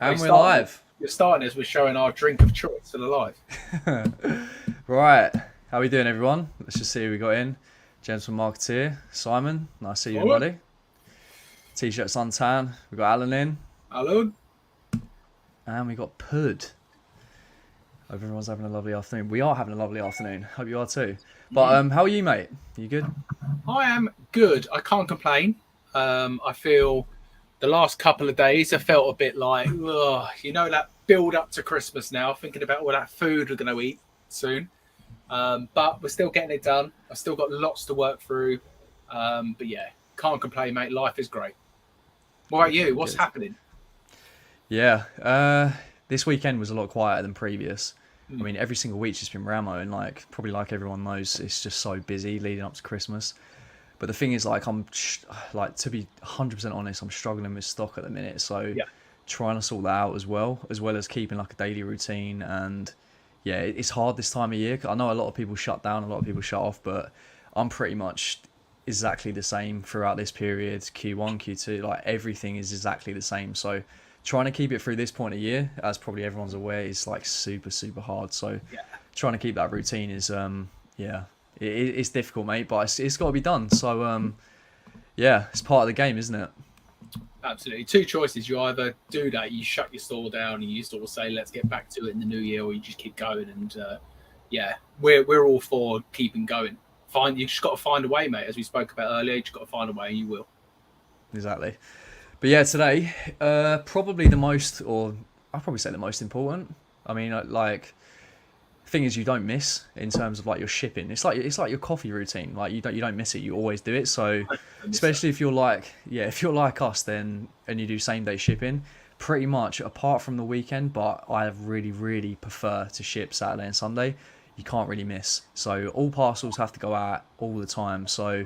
And we're live. You're starting as we're showing our drink of choice to the live. Right. How we doing, everyone? Let's just see who we got in. Gentleman Marketeer, Simon. Nice to see you in, Forward. buddy. T-shirt suntan. We got Alan in. Hello. And we got Pud. Hope everyone's having a lovely afternoon. We are having a lovely afternoon. Hope you are too. But how are you, mate? You good? I am good. I can't complain. I feel the last couple of days I felt a bit like, ugh, that build up to Christmas now, thinking about all that food we're going to eat soon. But we're still getting it done. I've still got lots to work through. But yeah, can't complain, mate. Life is great. What about you? What's Good. happening? Yeah. This weekend was a lot quieter than previous. I mean, every single week's just been Ramo, and probably like everyone knows, it's just so busy leading up to Christmas. But the thing is, to be 100% honest, I'm struggling with stock at the minute. So Yeah. trying to sort that out as well as keeping like a daily routine. And yeah, it's hard this time of year. I know a lot of people shut down, a lot of people shut off, but I'm pretty much exactly the same throughout this period. Q1, Q2, like everything is exactly the same. So trying to keep it through this point of year, as probably everyone's aware, is like super, super hard. So Yeah. trying to keep that routine is, yeah, it's difficult, mate, but it's got to be done. So, yeah, it's part of the game, isn't it? Absolutely. Two choices. You either do that, you shut your store down, and you sort of say, "Let's get back to it in the new year," or you just keep going. And yeah, we're all for keeping going. You just got to find a way, mate. As we spoke about earlier, you just got to find a way, and you will. Exactly. But yeah, today, probably the most, or I'll probably say the most important. I mean, thing is you don't miss in terms of like your shipping. It's like your coffee routine. Like you don't miss it. You always do it. So I miss that. especially if you're if you're like us, then and you do same day shipping, pretty much apart from the weekend. But I really prefer to ship Saturday and Sunday. You can't really miss. So all parcels have to go out all the time. So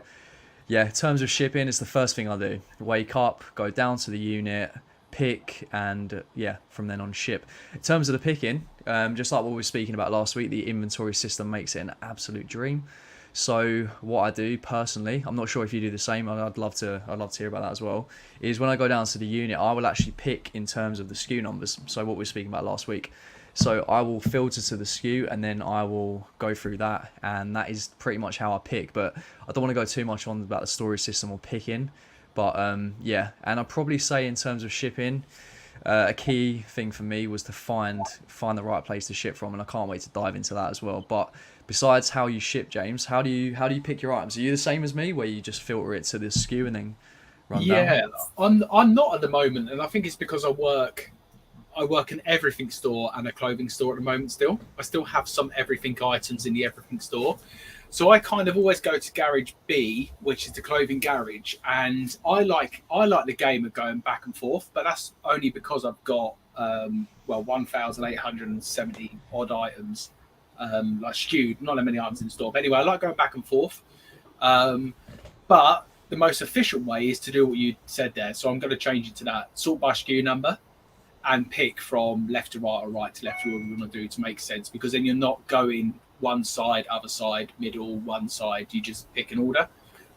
yeah, in terms of shipping, it's the first thing I do. Wake up, go down to the unit, pick, and yeah, from then on ship. In terms of the picking, just like what we were speaking about last week, the inventory system makes it an absolute dream. So what I do personally, I'm not sure if you do the same. I'd love to hear about that as well. Is when I go down to the unit, I will actually pick in terms of the SKU numbers. So what we were speaking about last week. So I will filter to the SKU and then I will go through that, and that is pretty much how I pick. But I don't want to go too much on about the storage system or picking. But yeah, and I'd probably say in terms of shipping, a key thing for me was to find the right place to ship from, and I can't wait to dive into that as well. But besides how you ship, James, how do you pick your items? Are you the same as me, where you just filter it to the SKU and then run down? Yeah, I'm not at the moment, and I think it's because I work in everything store and a clothing store at the moment still. I still have some everything items in the everything store. So I kind of always go to garage B, which is the clothing garage, and I like the game of going back and forth, but that's only because I've got 1,870 odd items like skewed, not that many items in store. But anyway, I like going back and forth. Um, but the most efficient way is to do what you said there. So I'm going to change it to that sort by SKU number and pick from left to right or right to left, whatever you want to do to make sense, because then you're not going one side, other side, middle, one side. You just pick an order.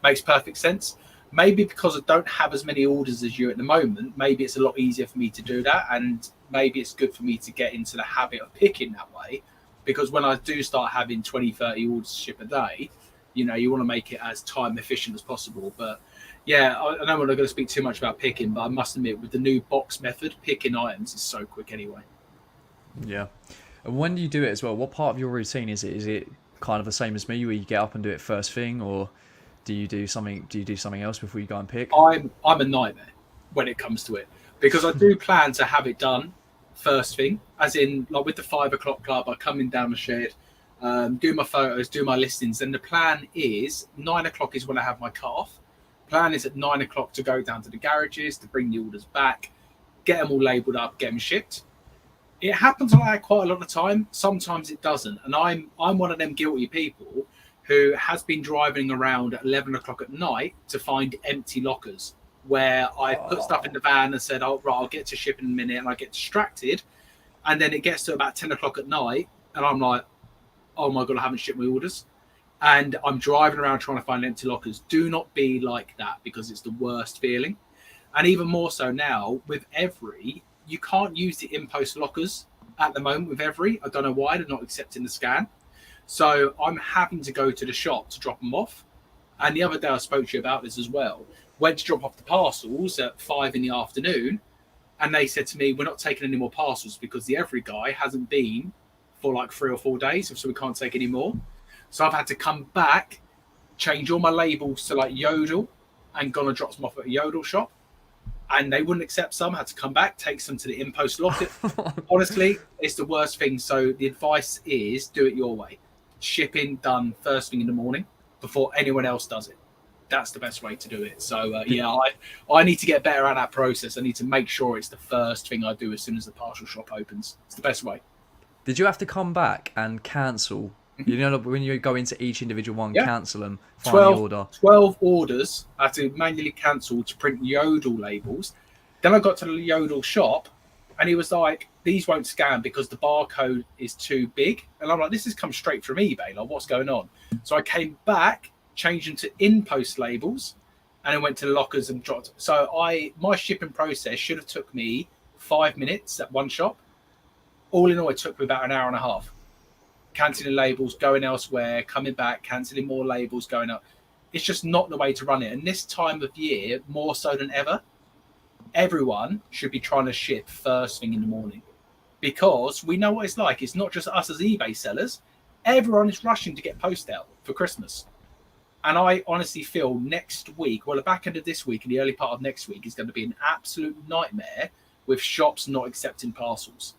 Makes perfect sense. Maybe because I don't have as many orders as you at the moment, maybe it's a lot easier for me to do that. And maybe it's good for me to get into the habit of picking that way, because when I do start having 20, 30 orders to ship a day, you want to make it as time efficient as possible. But yeah, I know we're not going to speak too much about picking, but I must admit, with the new box method, picking items is so quick anyway. Yeah. And when do you do it as well? What part of your routine is it? Is it kind of the same as me, where you get up and do it first thing, or do you do something? Do you do something else before you go and pick? I'm a nightmare when it comes to it, because I do plan to have it done first thing, as in like with the 5 o'clock club. I come in down the shed, do my photos, do my listings, and the plan is 9 o'clock is when I have my cut off. Plan is at 9 o'clock to go down to the garages to bring the orders back, get them all labelled up, get them shipped. It happens like that quite a lot of time. Sometimes it doesn't, and I'm one of them guilty people who has been driving around at 11 o'clock at night to find empty lockers where I put stuff in the van and said, "Oh right, I'll get to ship in a minute," and I get distracted, and then it gets to about 10 o'clock at night, and I'm like, "Oh my god, I haven't shipped my orders." And I'm driving around trying to find empty lockers. Do not be like that, because it's the worst feeling. And even more so now with every, you can't use the in-post lockers at the moment with Every. I don't know why they're not accepting the scan. So I'm having to go to the shop to drop them off. And the other day I spoke to you about this as well. Went to drop off the parcels at 5 in the afternoon, and they said to me, "We're not taking any more parcels because the Every guy hasn't been for like 3 or 4 days, so we can't take any more." So I've had to come back, change all my labels to like Yodel, and gone and dropped them off at a Yodel shop. And they wouldn't accept some. Had to come back, take some to the in-post locker. Honestly, it's the worst thing. So the advice is do it your way. Shipping done first thing in the morning before anyone else does it. That's the best way to do it. So I need to get better at that process. I need to make sure it's the first thing I do as soon as the parcel shop opens. It's the best way. Did you have to come back and cancel? You know, when you go into each individual one, cancel them, find the order. 12 orders I had to manually cancel to print Yodel labels. Then I got to the Yodel shop, and he was like, "These won't scan because the barcode is too big." And I'm like, "This has come straight from eBay. Like, what's going on?" So I came back, changed them to in-post labels, and then went to the lockers and dropped. So my shipping process should have took me 5 minutes at one shop. All in all, it took me about an hour and a half. Cancelling labels, going elsewhere, coming back, cancelling more labels, going up. It's just not the way to run it. And this time of year, more so than ever, everyone should be trying to ship first thing in the morning, because we know what it's like. It's not just us as eBay sellers. Everyone is rushing to get post out for Christmas. And I honestly feel next week, well, the back end of this week and the early part of next week is going to be an absolute nightmare with shops not accepting parcels.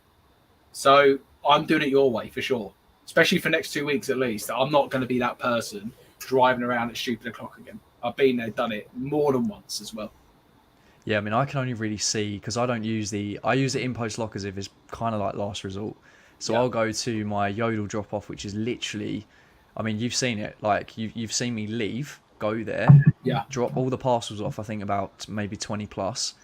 So I'm doing it your way for sure, especially for next 2 weeks at least. I'm not going to be that person driving around at stupid o'clock again. I've been there, done it more than once as well. Yeah, I mean, I can only really see, because I use the in-post lockers if it's kind of like last resort. So I'll go to my Yodel drop-off, which is literally, I mean, you've seen it. Like, you've seen me leave, go there, drop all the parcels off, I think about maybe 20 plus,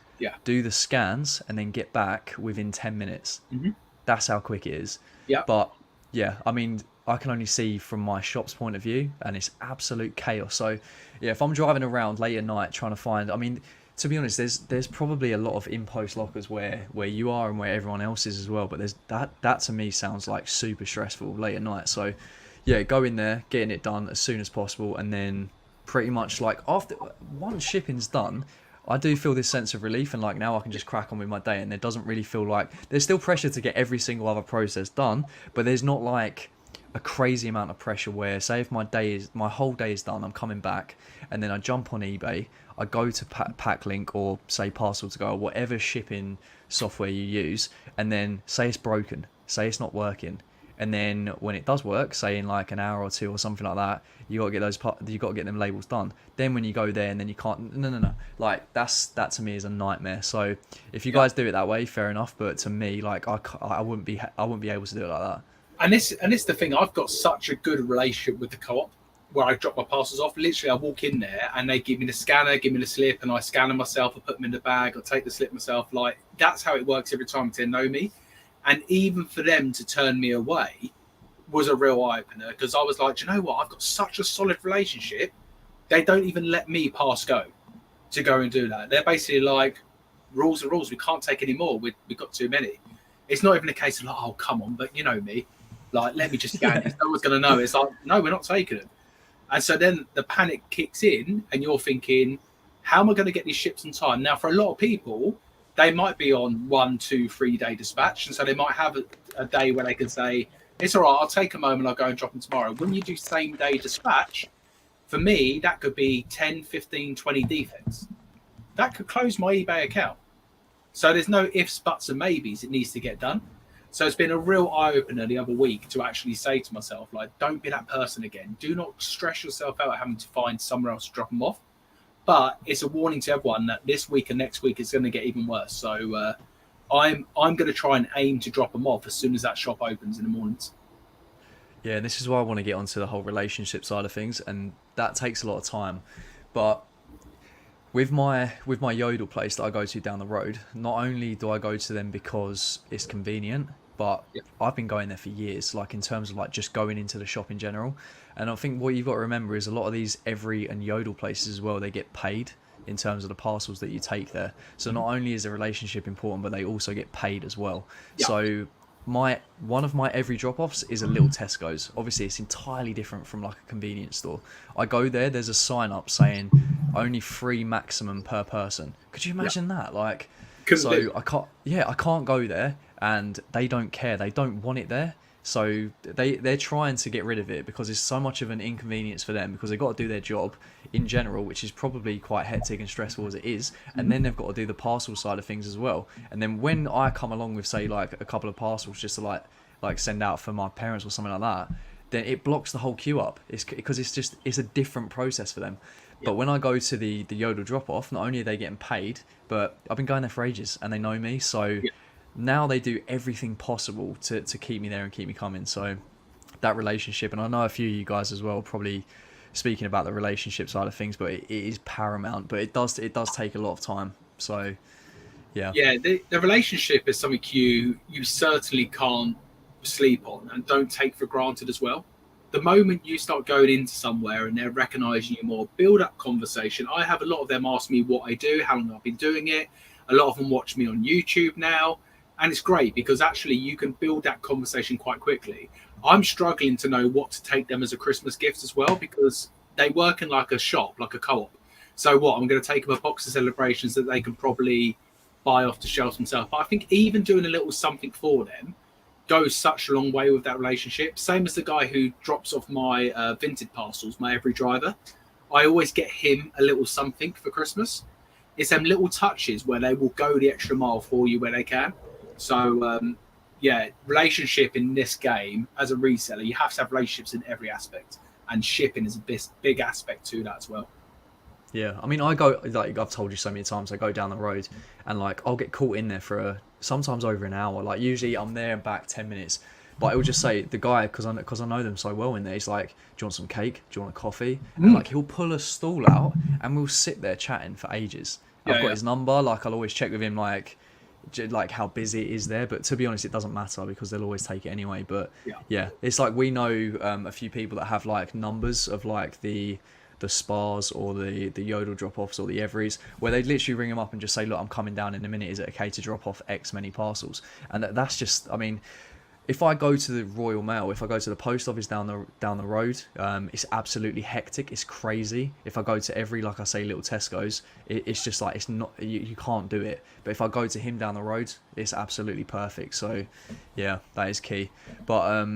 do the scans, and then get back within 10 minutes. Mm-hmm. That's how quick it is. Yeah. But, yeah, I mean, I can only see from my shop's point of view, and it's absolute chaos. So, yeah, if I'm driving around late at night trying to find, I mean, to be honest, there's probably a lot of in-post lockers where you are and where everyone else is as well. But there's that to me sounds like super stressful late at night. So, yeah, go in there, getting it done as soon as possible, and then pretty much like after once shipping's done, I do feel this sense of relief, and like now I can just crack on with my day, and it doesn't really feel like there's still pressure to get every single other process done, but there's not like a crazy amount of pressure where, say, if my whole day is done, I'm coming back, and then I jump on eBay, I go to Packlink or say Parcel to Go or whatever shipping software you use, and then say it's broken, say it's not working, and then when it does work, say in like an hour or two or something like that, you got to get them labels done. Then when you go there and then you can't, no, like that to me is a nightmare. So if you guys do it that way, fair enough, but to me, like I wouldn't be able to do it like that. And it's the thing. I've got such a good relationship with the co-op where I drop my parcels off. Literally, I walk in there and they give me the scanner, give me the slip, and I scan them myself. I put them in the bag. I take the slip myself. Like, that's how it works every time they know me. And even for them to turn me away was a real eye opener, because I was like, do you know what? I've got such a solid relationship. They don't even let me pass go to go and do that. They're basically like, rules are rules. We can't take any more. We've got too many. It's not even a case of like, oh, come on, but you know me. Like, let me just scan it. No one's going to know. It's like, no, we're not taking it. And so then the panic kicks in and you're thinking, how am I going to get these ships in time? Now, for a lot of people, they might be on 1, 2, 3 day dispatch. And so they might have a day where they can say, it's all right, I'll take a moment, I'll go and drop them tomorrow. When you do same day dispatch, for me, that could be 10, 15, 20 defects. That could close my eBay account. So there's no ifs, buts, and maybes. It needs to get done. So it's been a real eye-opener the other week to actually say to myself, like, don't be that person again. Do not stress yourself out having to find somewhere else to drop them off. But it's a warning to everyone that this week and next week is going to get even worse. So I'm going to try and aim to drop them off as soon as that shop opens in the mornings. Yeah, this is why I want to get onto the whole relationship side of things, and that takes a lot of time. But with my Yodel place that I go to down the road, not only do I go to them because it's convenient, but I've been going there for years, like in terms of like just going into the shop in general. And I think what you've got to remember is a lot of these Every and Yodel places as well, they get paid in terms of the parcels that you take there. So not only is the relationship important, but they also get paid as well. Yeah. So one of my every drop-offs is a little Tesco's. Obviously, it's entirely different from like a convenience store. I go there, there's a sign up saying only 3 maximum per person. Could you imagine that? Like, Couldn't do. so I can't go there, and they don't care. They don't want it there. So they're trying to get rid of it because it's so much of an inconvenience for them, because they've got to do their job in general, which is probably quite hectic and stressful as it is, and then they've got to do the parcel side of things as well. And then when I come along with, say, like a couple of parcels just to like send out for my parents or something like that, then it blocks the whole queue up. It's because it's a different process for them. But when I go to the Yodel drop off, not only are they getting paid, but I've been going there for ages and they know me, so now they do everything possible to keep me there and keep me coming. So that relationship, and I know a few of you guys as well probably speaking about the relationship side of things, but it is paramount. But it does take a lot of time. So yeah. The relationship is something you certainly can't sleep on and don't take for granted as well. The moment you start going into somewhere and they're recognizing you more, build up conversation. I have a lot of them ask me what I do, how long I've been doing it. A lot of them watch me on YouTube now. And it's great because actually you can build that conversation quite quickly. I'm struggling to know what to take them as a Christmas gift as well, because they work in like a shop, like a co-op. So what, I'm going to take them a box of celebrations that they can probably buy off the shelves themselves. But I think even doing a little something for them goes such a long way with that relationship. Same as the guy who drops off my vintage parcels, my every driver. I always get him a little something for Christmas. It's them little touches where they will go the extra mile for you where they can. So, relationship in this game as a reseller, you have to have relationships in every aspect, and shipping is a big aspect to that as well. Yeah, I mean, I go, like I've told you so many times, I go down the road and like I'll get caught in there for sometimes over an hour. Like usually I'm there and back 10 minutes, but it will just say the guy, because I know them so well in there, he's like, do you want some cake? Do you want a coffee? And like he'll pull a stall out and we'll sit there chatting for ages. I've got his number, like I'll always check with him like how busy it is there, but to be honest it doesn't matter because they'll always take it anyway. But yeah, it's like we know a few people that have like numbers of like the Spars or the Yodel drop-offs or the Everys, where they literally ring them up and just say, look, I'm coming down in a minute, is it okay to drop off X many parcels? And that's just, I mean, if I go to the Royal Mail, if I go to the post office down the road, it's absolutely hectic. It's crazy. If I go to every, like I say, little Tesco's, it's just like, it's not, you can't do it. But if I go to him down the road, it's absolutely perfect. So yeah, that is key. But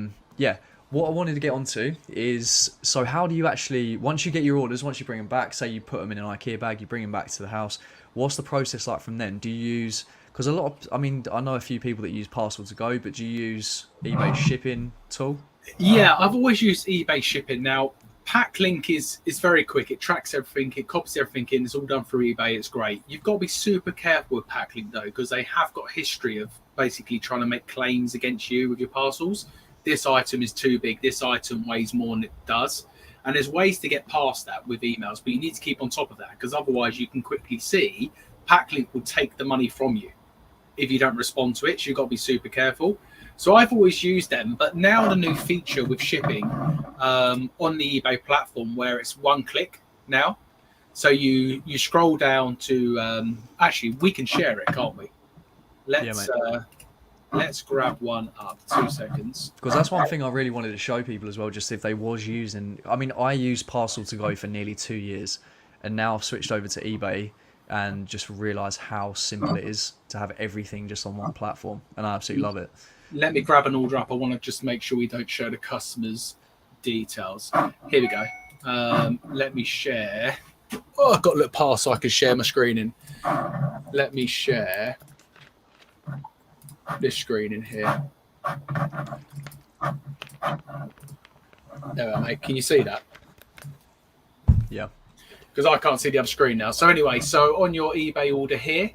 what I wanted to get onto is, so how do you actually, once you get your orders, once you bring them back, say you put them in an IKEA bag, you bring them back to the house, what's the process like from then? Do you use, because I know a few people that use Parcel to Go, but do you use eBay shipping tool? Yeah, I've always used eBay shipping. Now, Packlink is very quick. It tracks everything. It copies everything in. It's all done through eBay. It's great. You've got to be super careful with Packlink, though, because they have got a history of basically trying to make claims against you with your parcels. This item is too big. This item weighs more than it does. And there's ways to get past that with emails, but you need to keep on top of that, because otherwise you can quickly see Packlink will take the money from you if you don't respond to it. So you've got to be super careful. So I've always used them, but now the new feature with shipping on the eBay platform, where it's one click now. So you scroll down to, actually, we can share it, can't we? Let's grab one up. 2 seconds. Because that's one thing I really wanted to show people as well, just if they was using, I mean, I used Parcel to Go for nearly 2 years, and now I've switched over to eBay and just realised how simple it is to have everything just on one platform, and I absolutely love it. Let me grab an order up. I want to just make sure we don't show the customer's details. Here we go. Let me share. Oh, I've got a little pass so I can share my screen in. Let me share this screen in here. There we are, mate. Can you see that? Yeah. Because I can't see the other screen now. So anyway, so on your eBay order here,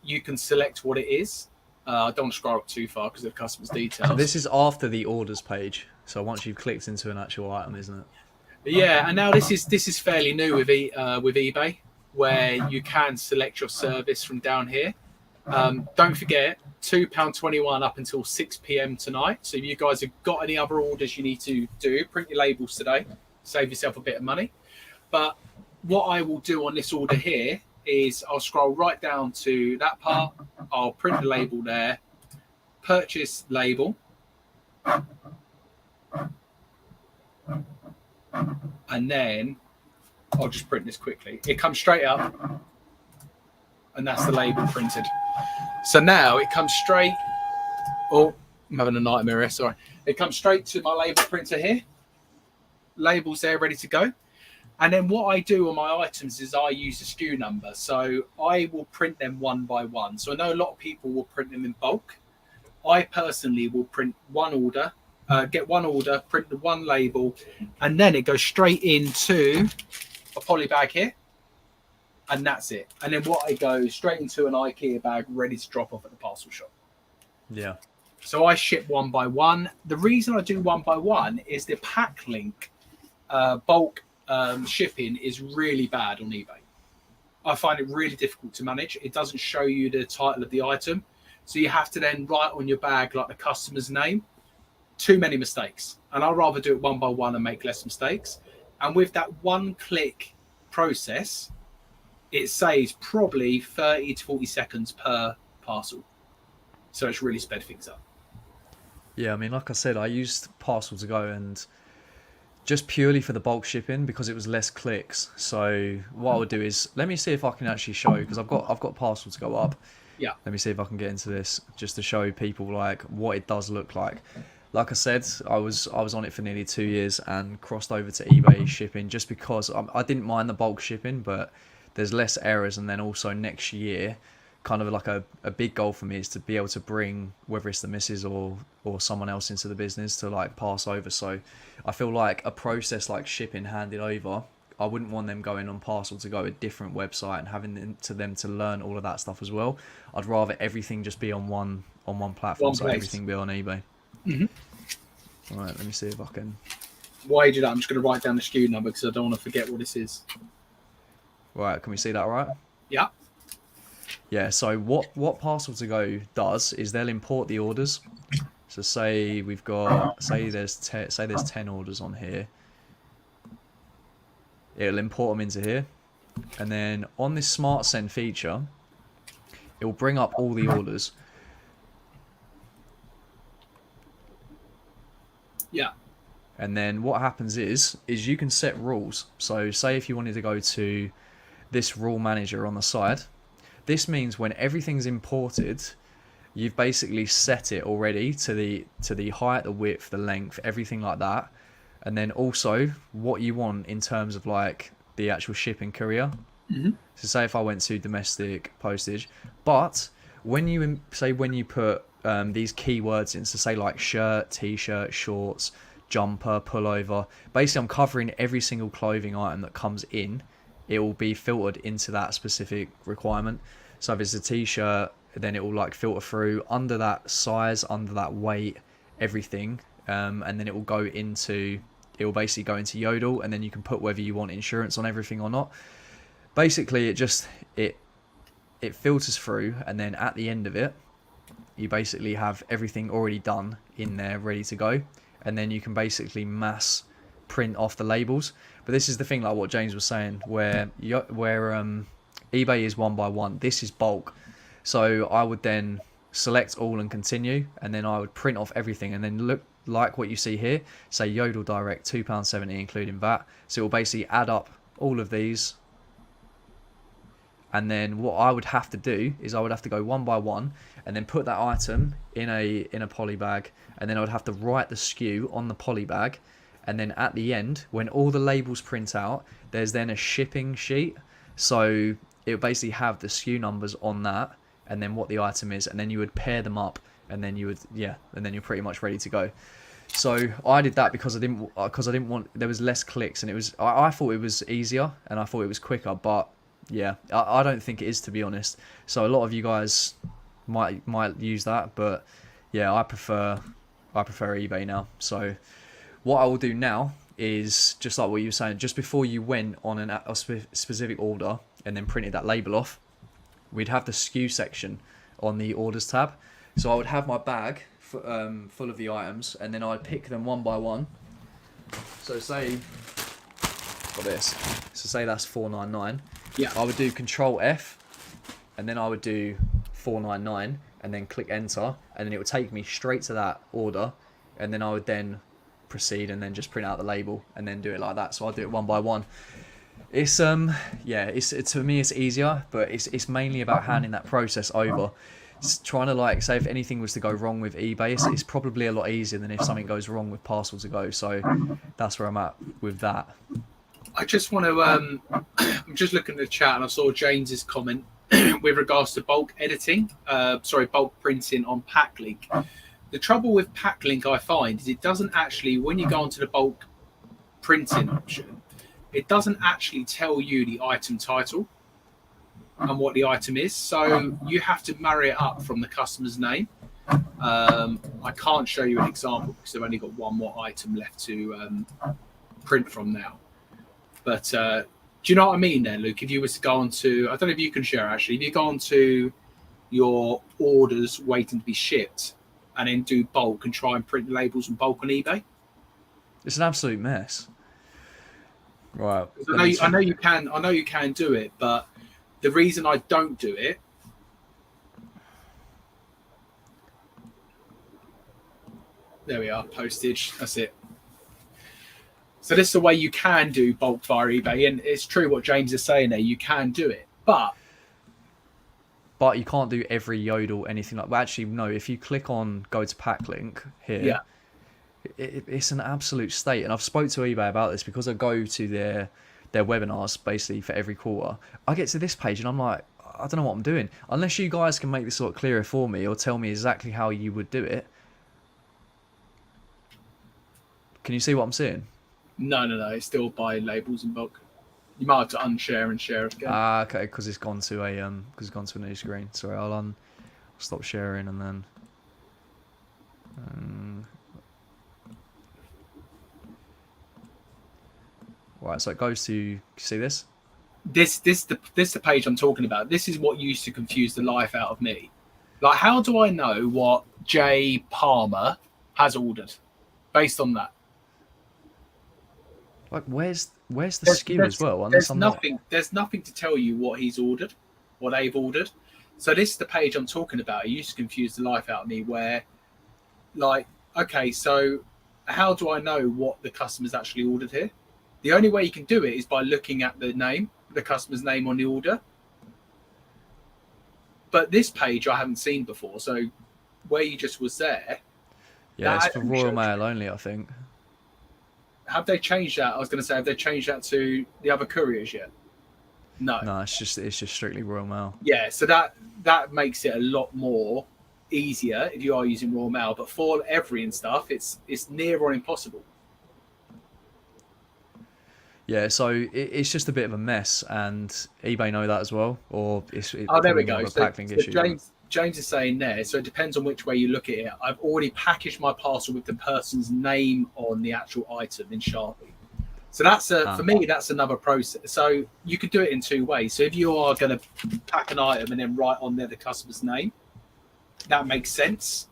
you can select what it is. I don't want to scroll up too far because of the customer's details. So this is after the orders page. So once you've clicked into an actual item, isn't it? Yeah, and now this is fairly new with eBay, where you can select your service from down here. Don't forget, £2.21 up until 6 p.m. tonight. So if you guys have got any other orders you need to do, print your labels today, save yourself a bit of money. But what I will do on this order here is I'll scroll right down to that part. I'll print the label there, purchase label, and then I'll just print this quickly. It comes straight up, and that's the label printed. So now it comes straight. Oh, I'm having a nightmare here, sorry. It comes straight to my label printer here. Labels there ready to go. And then what I do on my items is I use the SKU number. So I will print them one by one. So I know a lot of people will print them in bulk. I personally will print one order, get one order, print the one label, and then it goes straight into a poly bag here. And that's it. And then what I go straight into an IKEA bag ready to drop off at the parcel shop. Yeah. So I ship one by one. The reason I do one by one is the pack link bulk shipping is really bad on eBay. I find it really difficult to manage. It doesn't show you the title of the item. So you have to then write on your bag like the customer's name. Too many mistakes. And I'd rather do it one by one and make less mistakes. And with that one click process, it saves probably 30 to 40 seconds per parcel. So it's really sped things up. Yeah, I mean, like I said, I used Parcel to Go and just purely for the bulk shipping because it was less clicks. So what I would do is, let me see if I can actually show, because I've got Parcel to Go up. Yeah. Let me see if I can get into this just to show people like what it does look like. Like I said, I was on it for nearly 2 years and crossed over to eBay shipping just because I didn't mind the bulk shipping, but there's less errors. And then also next year, kind of like a big goal for me is to be able to bring, whether it's the missus or someone else into the business to like pass over. So I feel like a process like shipping handed over, I wouldn't want them going on Parcel to Go, a different website, and having them to learn all of that stuff as well. I'd rather everything just be on one platform, so everything be on eBay. Mm-hmm. All right, let me see if I can. Why do that? I'm just going to write down the SKU number because I don't want to forget what this is. Right, can we see that all right? Yeah. Yeah, so what Parcel to Go does is they'll import the orders. So say we've got, say there's 10 orders on here. It'll import them into here. And then on this Smart Send feature, it will bring up all the orders. Yeah. And then what happens is you can set rules. So say if you wanted to go to this rule manager on the side, this means when everything's imported, you've basically set it already to the height, the width, the length, everything like that. And then also what you want in terms of like the actual shipping courier. Mm-hmm. So say if I went to domestic postage, but when you put these keywords in, so say like shirt, t-shirt, shorts, jumper, pullover, basically I'm covering every single clothing item that comes in. It will be filtered into that specific requirement. So if it's a t-shirt, then it will like filter through under that size, under that weight, everything, and then it will basically go into Yodel, and then you can put whether you want insurance on everything or not. Basically, it filters through, and then at the end of it, you basically have everything already done in there, ready to go, and then you can basically mass print off the labels. But this is the thing, like what James was saying, where eBay is one by one. This is bulk. So I would then select all and continue, and then I would print off everything, and then look like what you see here, say Yodel Direct, £2.70 including VAT. So it will basically add up all of these. And then what I would have to do is I would have to go one by one and then put that item in a poly bag, and then I would have to write the SKU on the poly bag. And then at the end, when all the labels print out, there's then a shipping sheet. So it would basically have the SKU numbers on that, and then what the item is, and then you would pair them up, and then you're pretty much ready to go. So I did that because I didn't want, there was less clicks, and I thought it was easier and I thought it was quicker, but yeah, I don't think it is, to be honest. So a lot of you guys might use that, but yeah, I prefer eBay now. So what I will do now is, just like what you were saying, just before you went on a specific order and then printed that label off, we'd have the SKU section on the orders tab. So I would have my bag full of the items, and then I'd pick them one by one. So say got this. So say that's 499. Yeah. I would do Control F, and then I would do 499, and then click enter, and then it would take me straight to that order, and then I would then proceed and then just print out the label and then do it like that. So I'll do it one by one. It's it's to me it's easier, but it's mainly about handing that process over. It's trying to, like, say if anything was to go wrong with eBay, it's probably a lot easier than if something goes wrong with Parcel to Go. So that's where I'm at with that. I just want to. I'm just looking at the chat and I saw James's comment with regards to bulk editing. Bulk printing on Packlink. The trouble with Packlink, I find, is it doesn't actually, when you go onto the bulk printing option, it doesn't actually tell you the item title and what the item is. So you have to marry it up from the customer's name. I can't show you an example because I've only got one more item left to print from now. But do you know what I mean there, Luke? If you was to go on to, I don't know if you can share actually, if you go on to your orders waiting to be shipped and then do bulk and try and print the labels in bulk on eBay. It's an absolute mess. Right. I know you can do it, but the reason I don't do it, there we are, postage, that's it. So this is the way you can do bulk via eBay, and it's true what James is saying there, you can do it, but you can't do every yodel, anything like that. Well, actually, no, if you click on go to Packlink here, it's an absolute state. And I've spoke to eBay about this because I go to their webinars basically for every quarter. I get to this page and I'm like, I don't know what I'm doing. Unless you guys can make this sort of clearer for me or tell me exactly how you would do it. Can you see what I'm seeing? No. It's still by labels in bulk. You might have to unshare and share again. Okay, because it's gone to a new screen. Sorry, I'll stop sharing and then. Right, so it goes to, see this? This the page I'm talking about. This is what used to confuse the life out of me. Like, how do I know what J Palmer has ordered based on that? Like, where's the SKU as well? There's nothing to tell you what he's ordered, what they've ordered. So this is the page I'm talking about. It used to confuse the life out of me where, like, okay, so how do I know what the customer's actually ordered here? The only way you can do it is by looking at the customer's name on the order. But this page I haven't seen before. So where you just was there. Yeah, it's for Royal Mail only, I think. Have they changed that? I was going to say, have they changed that to the other couriers yet? No. No, it's just strictly Royal Mail. Yeah, so that makes it a lot more easier if you are using Royal Mail. But for every and stuff, it's near or impossible. Yeah, so it's just a bit of a mess, and eBay know that as well. Or there we go. So issue. James is saying there, so it depends on which way you look at it. I've already packaged my parcel with the person's name on the actual item in Sharpie. So that's for me, that's another process. So you could do it in two ways. So if you are going to pack an item and then write on there the customer's name, that makes sense.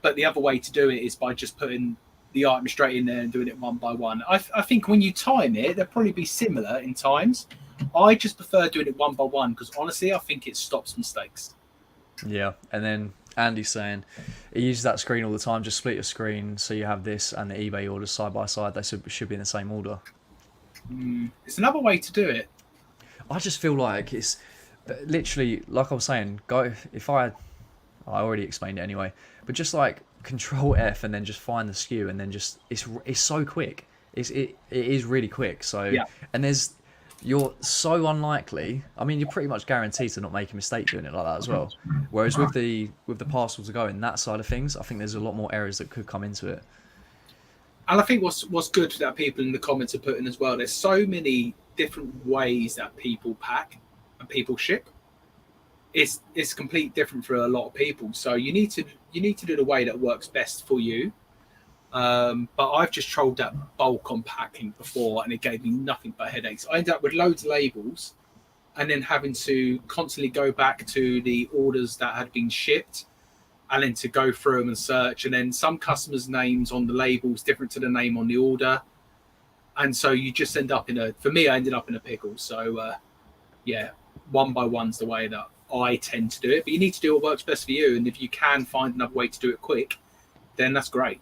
But the other way to do it is by just putting the item straight in there and doing it one by one. I think when you time it, they'll probably be similar in times. I just prefer doing it one by one because honestly, I think it stops mistakes. Yeah, and then Andy's saying he uses that screen all the time. Just split your screen so you have this and the eBay orders side by side. They should be in the same order. It's another way to do it. I just feel like it's literally, like I was saying, I already explained it anyway, but just like Control F and then just find the SKU and then just it's so quick. It is really quick. So yeah. And you're so unlikely. I mean, you're pretty much guaranteed to not make a mistake doing it like that as well. Whereas with the Parcel to Go in that side of things, I think there's a lot more errors that could come into it. And I think what's good that people in the comments are putting as well. There's so many different ways that people pack and people ship. It's completely different for a lot of people. So you need to do the way that works best for you. But I've just trolled that bulk on packing before and it gave me nothing but headaches. I ended up with loads of labels and then having to constantly go back to the orders that had been shipped and then to go through them and search. And then some customers' names on the labels different to the name on the order. and so you just end up in a. For me, I ended up in a pickle. So yeah, one by one's the way that I tend to do it. But you need to do what works best for you, and if you can find another way to do it quick, then that's great.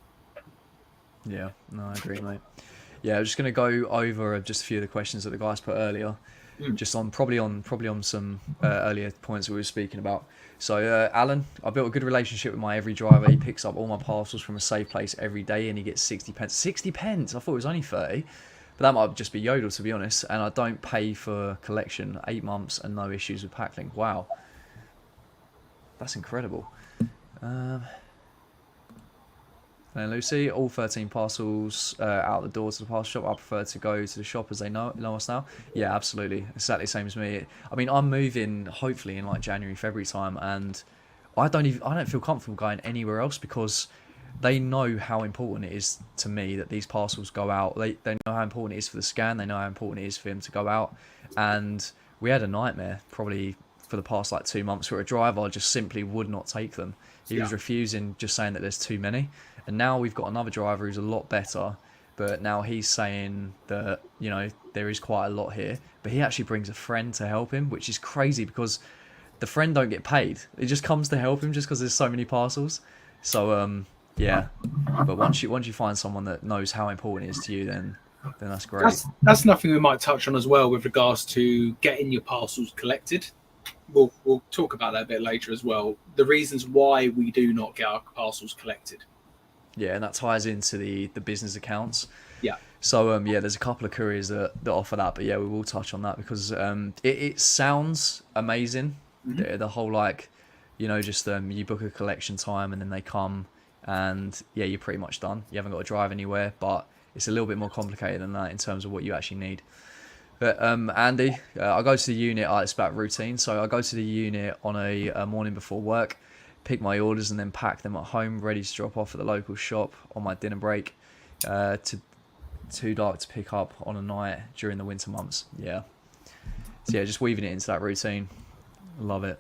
Yeah, no, I agree, mate. Yeah, I'm just gonna go over just a few of the questions that the guys put earlier, just on probably on some earlier points we were speaking about. So, Alan, I built a good relationship with my every driver. He picks up all my parcels from a safe place every day, and he gets 60 pence. 60 pence? I thought it was only 30, but that might just be Yodel, to be honest. And I don't pay for collection. 8 months and no issues with Packlink. Wow, that's incredible. And Lucy, all 13 parcels out the door to the parcel shop. I prefer to go to the shop as they know us now. Yeah, absolutely. Exactly the same as me. I mean, I'm moving hopefully in like January, February time, and I don't feel comfortable going anywhere else because they know how important it is to me that these parcels go out. They know how important it is for the scan. They know how important it is for them to go out. And we had a nightmare probably for the past like 2 months where a driver just simply would not take them. He was refusing, just saying that there's too many. And now we've got another driver who's a lot better, but now he's saying that, you know, there is quite a lot here. But he actually brings a friend to help him, which is crazy because the friend don't get paid. It just comes to help him just because there's so many parcels. So, yeah. But once you find someone that knows how important it is to you, then that's great. That's nothing we might touch on as well with regards to getting your parcels collected. We'll talk about that a bit later as well. The reasons why we do not get our parcels collected. Yeah, and that ties into the business accounts. Yeah. So yeah, there's a couple of couriers that offer that, but yeah, we will touch on that because it sounds amazing. The whole like, you know, just you book a collection time and then they come and yeah, you're pretty much done. You haven't got to drive anywhere, but it's a little bit more complicated than that in terms of what you actually need. But Andy, I go to the unit. It's about routine. So I go to the unit on a morning before work, pick my orders and then pack them at home, ready to drop off at the local shop on my dinner break. Too dark to pick up on a night during the winter months. Yeah. So yeah, just weaving it into that routine. Love it.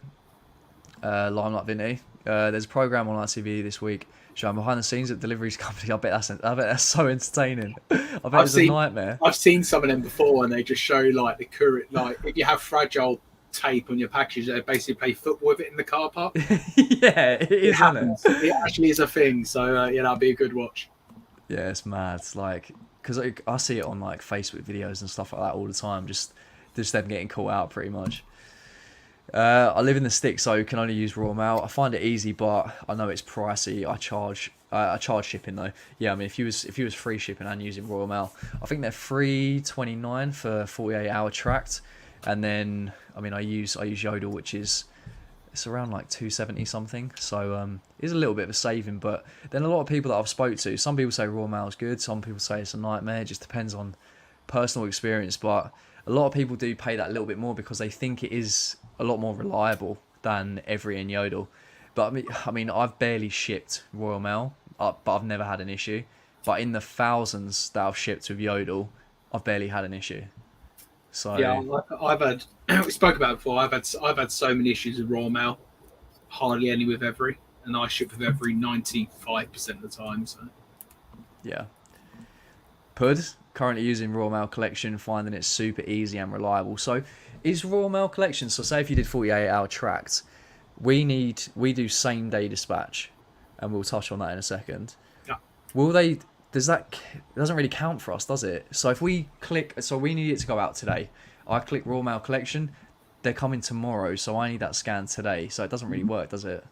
Limelight Vinny. There's a program on ITV this week showing behind the scenes at deliveries company. I bet that's so entertaining. I bet it's a nightmare. I've seen some of them before, and they just show like the current, like if you have fragile tape on your packages, they basically play football with it in the car park. Yeah, it is, isn't it? It actually is a thing. So yeah, that'll be a good watch. Yeah, it's mad. It's like because I see it on like Facebook videos and stuff like that all the time. Just them getting caught out pretty much. I live in the sticks, so can only use raw mail. I find it easy, but I know it's pricey. I charge shipping though. Yeah, I mean if you was free shipping and using raw mail, I think they're $3.29 for 48-hour tracked, and then I mean I use Yodel, which is it's around like $2.70 something. So it's a little bit of a saving, but then a lot of people that I've spoke to, some people say raw mail is good, some people say it's a nightmare. It just depends on personal experience, but a lot of people do pay that little bit more because they think it is a lot more reliable than Every and Yodel. But I mean, I've barely shipped Royal Mail, but I've never had an issue. But in the thousands that I've shipped with Yodel, I've barely had an issue. So yeah, I've had we spoke about it before. I've had so many issues with Royal Mail, hardly any with Every, and I ship with Every 95% of the time. So yeah, Pud currently using Royal Mail Collection, finding it super easy and reliable. So is Royal Mail Collection, so say if you did 48-hour tracked, we do same day dispatch, and we'll touch on that in a second. Yeah. It doesn't really count for us, does it? So if we click, so we need it to go out today. I click Royal Mail Collection, they're coming tomorrow, so I need that scan today. So it doesn't really work, does it?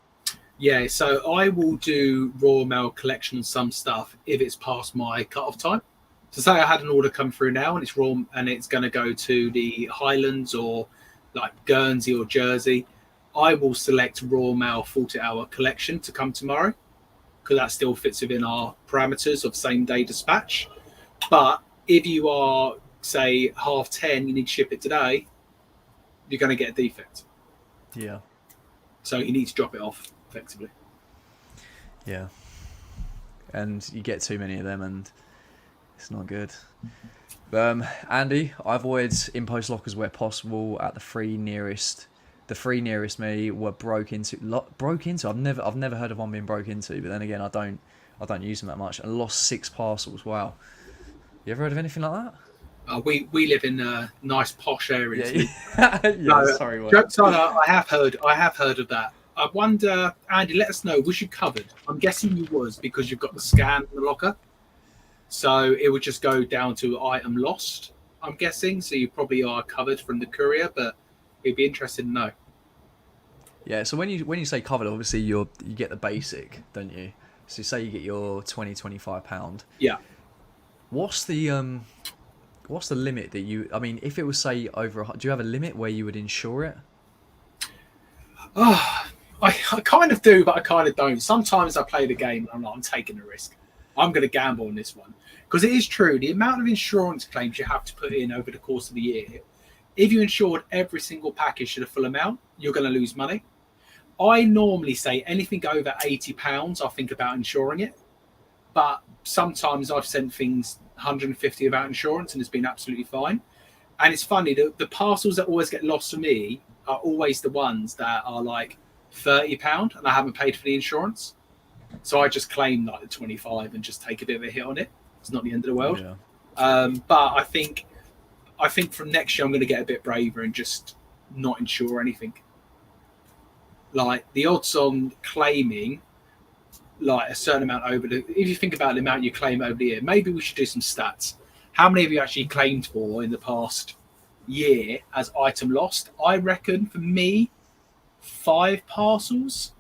Yeah, so I will do Royal Mail Collection on some stuff if it's past my cut-off time. So say I had an order come through now and it's raw and it's going to go to the Highlands or like Guernsey or Jersey, I will select Royal Mail 40-hour collection to come tomorrow because that still fits within our parameters of same-day dispatch. But if you are, say, 10:30, you need to ship it today, you're going to get a defect. Yeah. So you need to drop it off effectively. Yeah. And you get too many of them and it's not good. Andy, I avoid in-post lockers where possible. At the three nearest me were broke into. I've never heard of one being broke into. But then again, I don't use them that much. And lost 6 parcels. Wow. You ever heard of anything like that? We live in nice posh areas. Yeah. Yeah. No, Sorry, what? jokes on. I have heard of that. I wonder, Andy. Let us know. Was you covered? I'm guessing you was because you've got the scan in the locker, so it would just go down to item lost. I'm guessing. So you probably are covered from the courier, but it'd be interesting to know. Yeah. So when you say covered, obviously you get the basic, don't you? So say you get your 20 £25. Yeah. What's the what's the limit that you? I mean, if it was say over, do you have a limit where you would insure it? Oh, I kind of do, but I kind of don't. Sometimes I play the game and I'm like, I'm taking a risk. I'm going to gamble on this one. Because it is true, the amount of insurance claims you have to put in over the course of the year, if you insured every single package to the full amount, you're going to lose money. I normally say anything over £80, I'll think about insuring it. But sometimes I've sent things 150 without insurance and it's been absolutely fine. And it's funny, the parcels that always get lost to me are always the ones that are like £30 and I haven't paid for the insurance. So I just claim like the 25 and just take a bit of a hit on it. It's not the end of the world. Yeah. But I think from next year I'm going to get a bit braver and just not insure anything. Like the odds on claiming like a certain amount over the, if you think about the amount you claim over the year, maybe we should do some stats. How many have you actually claimed for in the past year as item lost? I reckon for me, 4 parcels,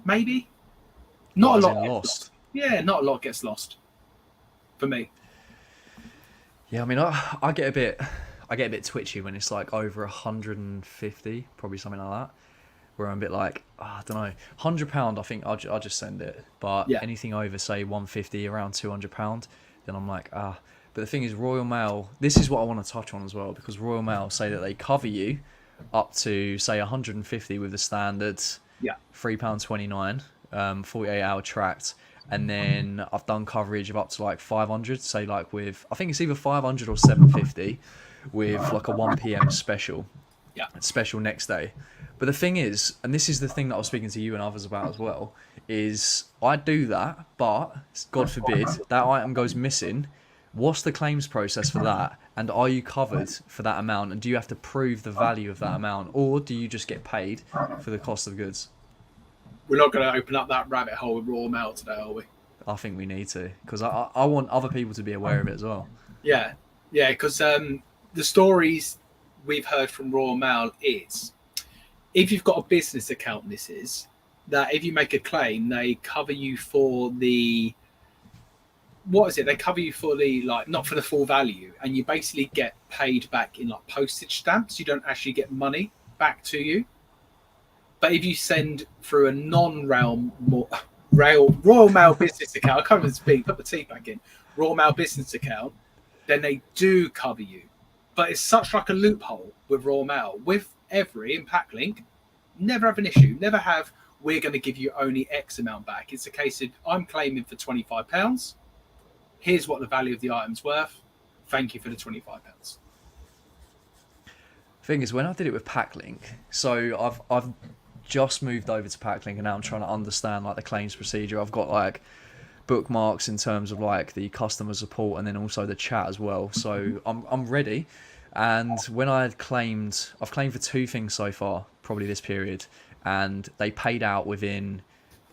maybe. Not a As lot in gets lost. lost. Yeah, not a lot gets lost for me. Yeah, I mean, I get a bit twitchy when it's like over 150, probably something like that. Where I'm a bit like, I don't know, £100. I think I'll just send it. But Yeah. anything over say 150, around £200, then I'm like, ah. But the thing is, Royal Mail. This is what I want to touch on as well, because Royal Mail say that they cover you up to say 150 with the standard Yeah. £3.29, 48-hour tracked. And then I've done coverage of up to like 500, say like with, I think it's either 500 or 750 with like a 1 p.m. Yeah. special next day. But the thing is, and this is the thing that I was speaking to you and others about as well, is I do that, but God forbid that item goes missing. What's the claims process for that? And are you covered for that amount? And do you have to prove the value of that amount? Or do you just get paid for the cost of goods? We're not going to open up that rabbit hole with raw mail today, are we? I think we need to, because I want other people to be aware of it as well. Yeah. Yeah, because the stories we've heard from Royal Mail is if you've got a business account, this is that if you make a claim, they cover you for the, what is it? They cover you for the, like, not for the full value, and you basically get paid back in like postage stamps. You don't actually get money back to you. But if you send through a Royal Mail business account, I can't even speak, put the teeth back in, Royal Mail business account, then they do cover you. But it's such like a loophole with Royal Mail. With Every and Packlink, never have an issue. Never have, we're going to give you only X amount back. It's a case of, I'm claiming for £25. Here's what the value of the item's worth. Thank you for the £25. Thing is, when I did it with Packlink, so I've just moved over to Packlink, and now I'm trying to understand like the claims procedure. I've got like bookmarks in terms of like the customer support and then also the chat as well. So I'm ready. And when I've claimed for 2 things so far, probably this period, and they paid out within,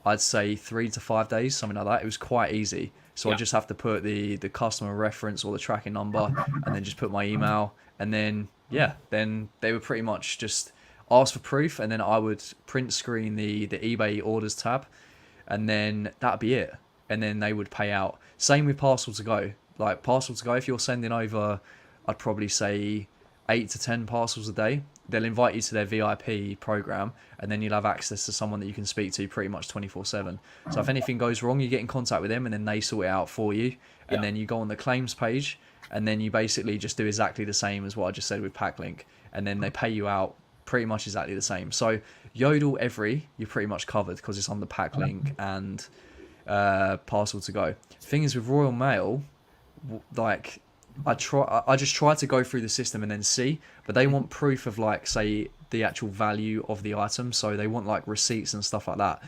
I'd say 3 to 5 days, something like that. It was quite easy. So Yeah. I just have to put the customer reference or the tracking number, and then just put my email, and then then they would pretty much just ask for proof, and then I would print screen the eBay orders tab, and then that'd be it. And then they would pay out. Same with Parcel to Go. Like Parcel to Go, if you're sending over, I'd probably say 8 to 10 parcels a day, they'll invite you to their VIP program, and then you'll have access to someone that you can speak to pretty much 24/7. So if anything goes wrong, you get in contact with them, and then they sort it out for you. And then you go on the claims page, and then you basically just do exactly the same as what I just said with Packlink, and then they pay you out pretty much exactly the same. So Yodel, Every, you're pretty much covered because it's on the Packlink and Parcel to Go. Thing is with Royal Mail, like I just try to go through the system and then see, but they want proof of like say the actual value of the item, so they want like receipts and stuff like that.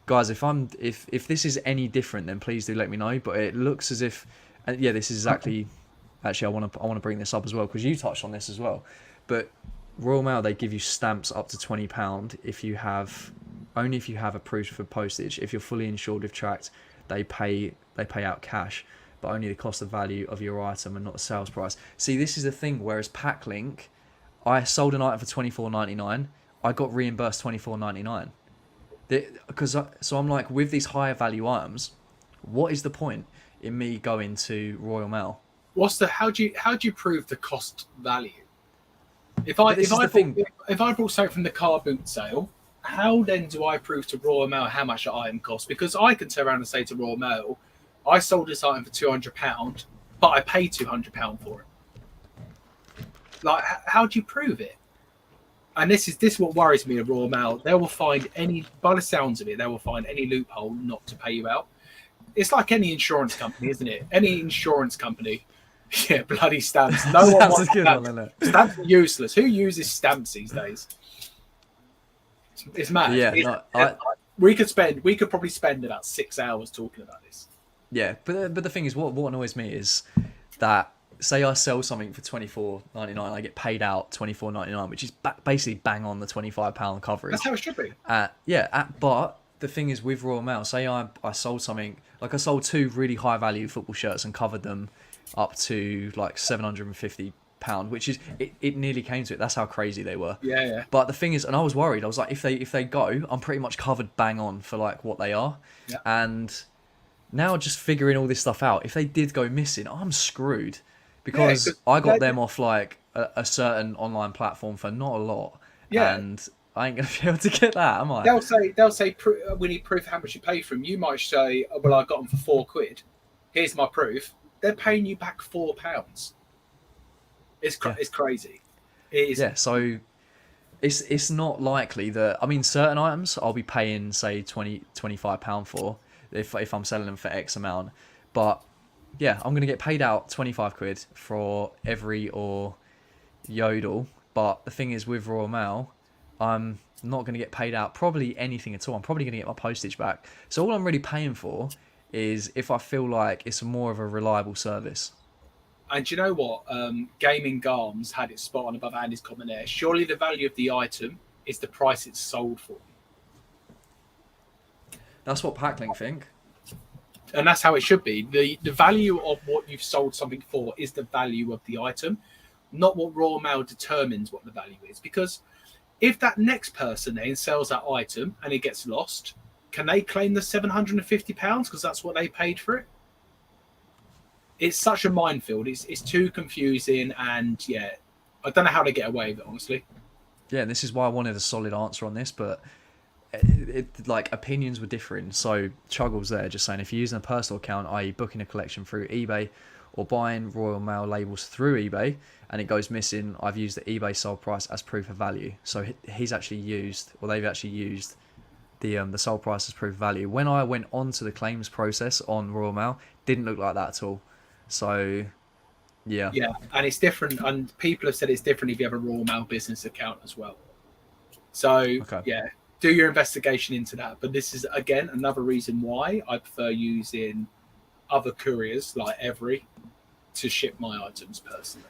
guys, if this is any different, then please do let me know. But it looks as if, and yeah, this is exactly. Actually, I want to bring this up as well because you touched on this as well. But Royal Mail, they give you stamps up to £20 if you have a proof for postage. If you're fully insured with Tracked, they pay out cash, but only the cost of value of your item and not the sales price. See, this is the thing. Whereas Packlink, I sold an item for £24.99. I got reimbursed £24.99. So I'm like, with these higher value items, what is the point in me going to Royal Mail? How do you prove the cost value? If I bought something from the car boot sale, how then do I prove to Royal Mail how much the item costs? Because I can turn around and say to Royal Mail, I sold this item for £200, but I paid £200 for it. Like, how do you prove it? And this is what worries me at Royal Mail. They will find by the sounds of it, they will find any loophole not to pay you out. It's like any insurance company, isn't it? Any insurance company. Yeah, bloody stamps. No one wants stamps. Stamps are useless. Who uses stamps these days? It's mad. Yeah, we could probably spend about 6 hours talking about this. Yeah, but the thing is, what annoys me is that, say I sell something for £24.99, I get paid out £24.99, which is basically bang on the £25 coverage. That's how it should be. But the thing is, with Royal Mail, say I sold something, like I sold 2 really high value football shirts and covered them up to like £750, which is it nearly came to it. That's how crazy they were. Yeah. But the thing is, and I was worried. I was like, if they go, I'm pretty much covered bang on for like what they are. Yeah. And now just figuring all this stuff out, if they did go missing, I'm screwed because I got them off like a certain online platform for not a lot. Yeah. And I ain't gonna be able to get that, am I? They'll say we need proof how much you paid for them. You might say, oh, well, I got them for £4. Here's my proof. They're paying you back £4. It's crazy. It is. Yeah, so it's not likely that, I mean, certain items I'll be paying say £25 for if I'm selling them for X amount, but yeah, I'm gonna get paid out £25 for every or yodel. But the thing is, with Royal Mail, I'm not going to get paid out probably anything at all. I'm probably going to get my postage back. So all I'm really paying for is if I feel like it's more of a reliable service. And do you know what? Gaming Garms had it spot on above Andy's comment there. Surely the value of the item is the price it's sold for. That's what Packlink think. And that's how it should be. The value of what you've sold something for is the value of the item, not what Royal Mail determines what the value is. Because if that next person then sells that item and it gets lost, can they claim the £750 because that's what they paid for it? It's such a minefield. It's too confusing, and yeah, I don't know how to get away with it, honestly. Yeah, this is why I wanted a solid answer on this, but like opinions were differing. So Chuggles there just saying, if you're using a personal account, i.e. booking a collection through eBay or buying Royal Mail labels through eBay and it goes missing, I've used the eBay sold price as proof of value. So he's actually used, or they've actually used the sold price as proof of value. When I went on to the claims process on Royal Mail, didn't look like that at all. So yeah, and it's different, and people have said it's different if you have a Royal Mail business account as well. So okay. Yeah, do your investigation into that. But this is again another reason why I prefer using other couriers like Every to ship my items personally.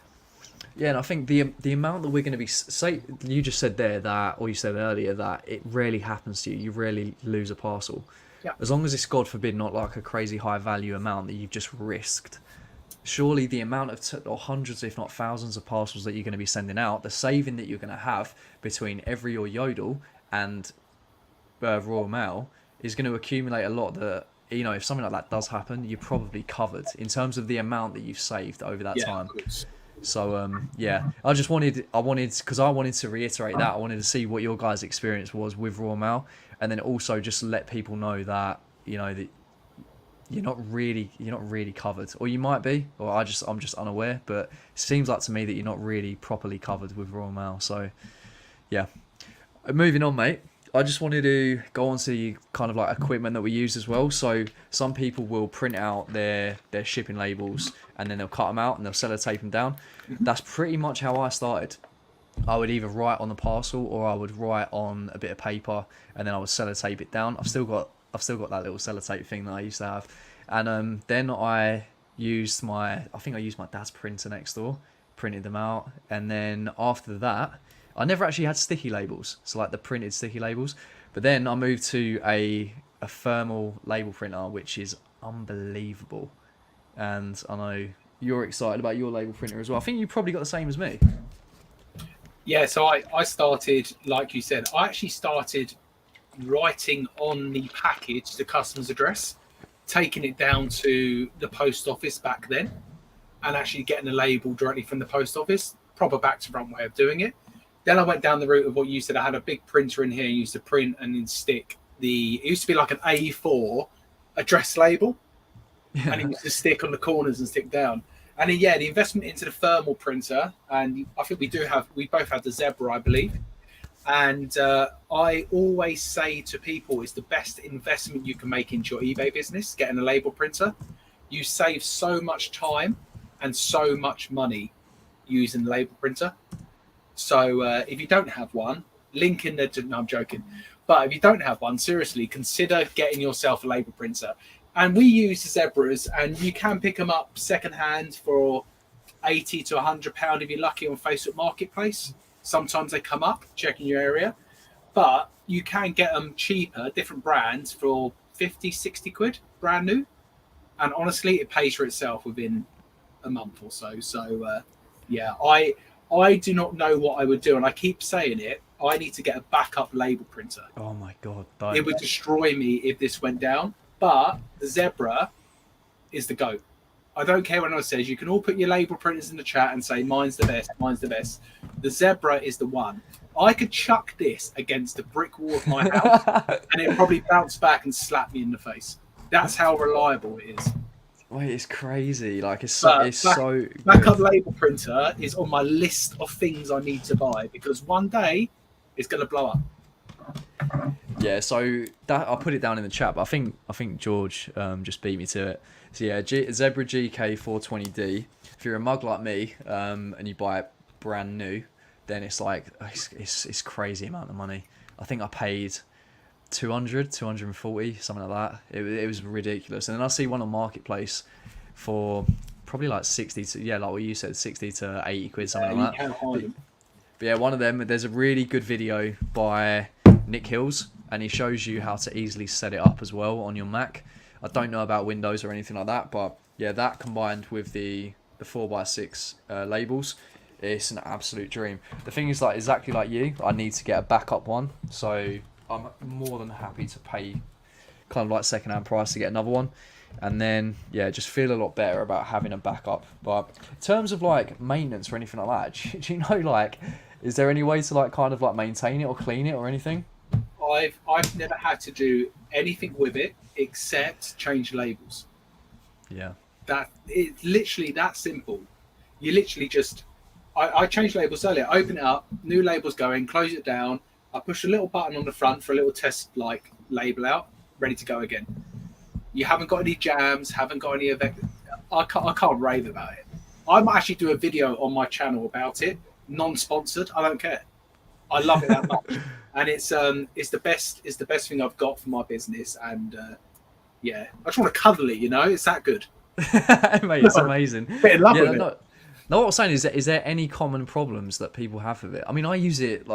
Yeah, and I think the amount that we're going to be, say you just said there that, or you said earlier that it rarely happens to you. You rarely lose a parcel. Yeah. As long as it's, God forbid, not like a crazy high value amount that you've just risked. Surely the amount of or hundreds, if not thousands, of parcels that you're going to be sending out, the saving that you're going to have between Every or Yodel and Royal Mail is going to accumulate a lot that, you know, if something like that does happen, you're probably covered in terms of the amount that you've saved over that time. So yeah, I wanted to reiterate that. I wanted to see what your guys' experience was with Royal Mail, and then also just let people know that, you know, that you're not really covered, or you might be, or I'm just unaware, but it seems like to me that you're not really properly covered with Royal Mail. So yeah, moving on, mate. I just wanted to go on to the kind of like equipment that we use as well. So some people will print out their shipping labels and then they'll cut them out and they'll sellotape them down. That's pretty much how I started. I would either write on the parcel or I would write on a bit of paper and then I would sellotape it down. I've still got I've still got that little sellotape thing that I used to have, and then I think I used my dad's printer next door, printed them out, and then after that, I never actually had sticky labels, so like the printed sticky labels. But then I moved to a thermal label printer, which is unbelievable, and I know you're excited about your label printer as well. I think you probably got the same as me. Yeah, so I started, like you said, I actually started writing on the package the customer's address, taking it down to the post office back then, and actually getting a label directly from the post office. Proper back to front way of doing it. Then I went down the route of what you said. I had a big printer in here, used to print and then stick it used to be like an A4 address label, and it used to stick on the corners and stick down. And then, yeah, the investment into the thermal printer, and I think we both had the Zebra, I believe. And I always say to people, it's the best investment you can make into your eBay business, getting a label printer. You save so much time and so much money using the label printer. So if you don't have one, link in there. No, I'm joking. But if you don't have one, seriously, consider getting yourself a label printer. And we use the Zebras, and you can pick them up secondhand for £80 to £100 if you're lucky on Facebook Marketplace. Sometimes they come up, check in your area. But you can get them cheaper, different brands, for 50, 60 quid, brand new. And honestly, it pays for itself within a month or so. So, yeah, I do not know what I would do. And I keep saying it. I need to get a backup label printer. Oh my God. It would destroy me if this went down. But the Zebra is the GOAT. I don't care what anyone says. You can all put your label printers in the chat and say, mine's the best, mine's the best. The Zebra is the one. I could chuck this against the brick wall of my house and it'd probably bounce back and slap me in the face. That's how reliable it is. Wait, it's crazy. Like, so backup label printer is on my list of things I need to buy because one day it's going to blow up. Yeah, so that I'll put it down in the chat, but I think George just beat me to it. So yeah, Zebra GK 420D. If you're a mug like me and you buy it brand new, then it's like it's crazy amount of money. I think I paid 240, something like that. It was ridiculous. And then I see one on Marketplace for probably like 60 to, yeah, like what you said, 60 to 80 quid, something like that. But yeah, one of them, there's a really good video by Nick Hills, and he shows you how to easily set it up as well on your Mac. I don't know about Windows or anything like that, but yeah, that combined with the 4x6 labels, it's an absolute dream. The thing is, like, exactly like you, I need to get a backup one, so I'm more than happy to pay kind of like second-hand price to get another one, and then yeah, just feel a lot better about having a backup. But in terms of like maintenance or anything like that, do you know, like, is there any way to like kind of like maintain it or clean it or anything? I've never had to do anything with it except change labels. Yeah, that it's literally that simple. You literally just I changed labels earlier, open it up, new labels going, close it down. I push a little button on the front for a little test like label out, ready to go again. You haven't got any jams, haven't got any effect. I can't rave about it. I might actually do a video on my channel about it, non-sponsored. I don't care. I love it that much, and it's the best thing I've got for my business. And yeah, I just want to cuddle it. You know, it's that good. Mate, it's amazing. Bit in love with it. No, what I'm saying is there any common problems that people have with it? I mean, I use it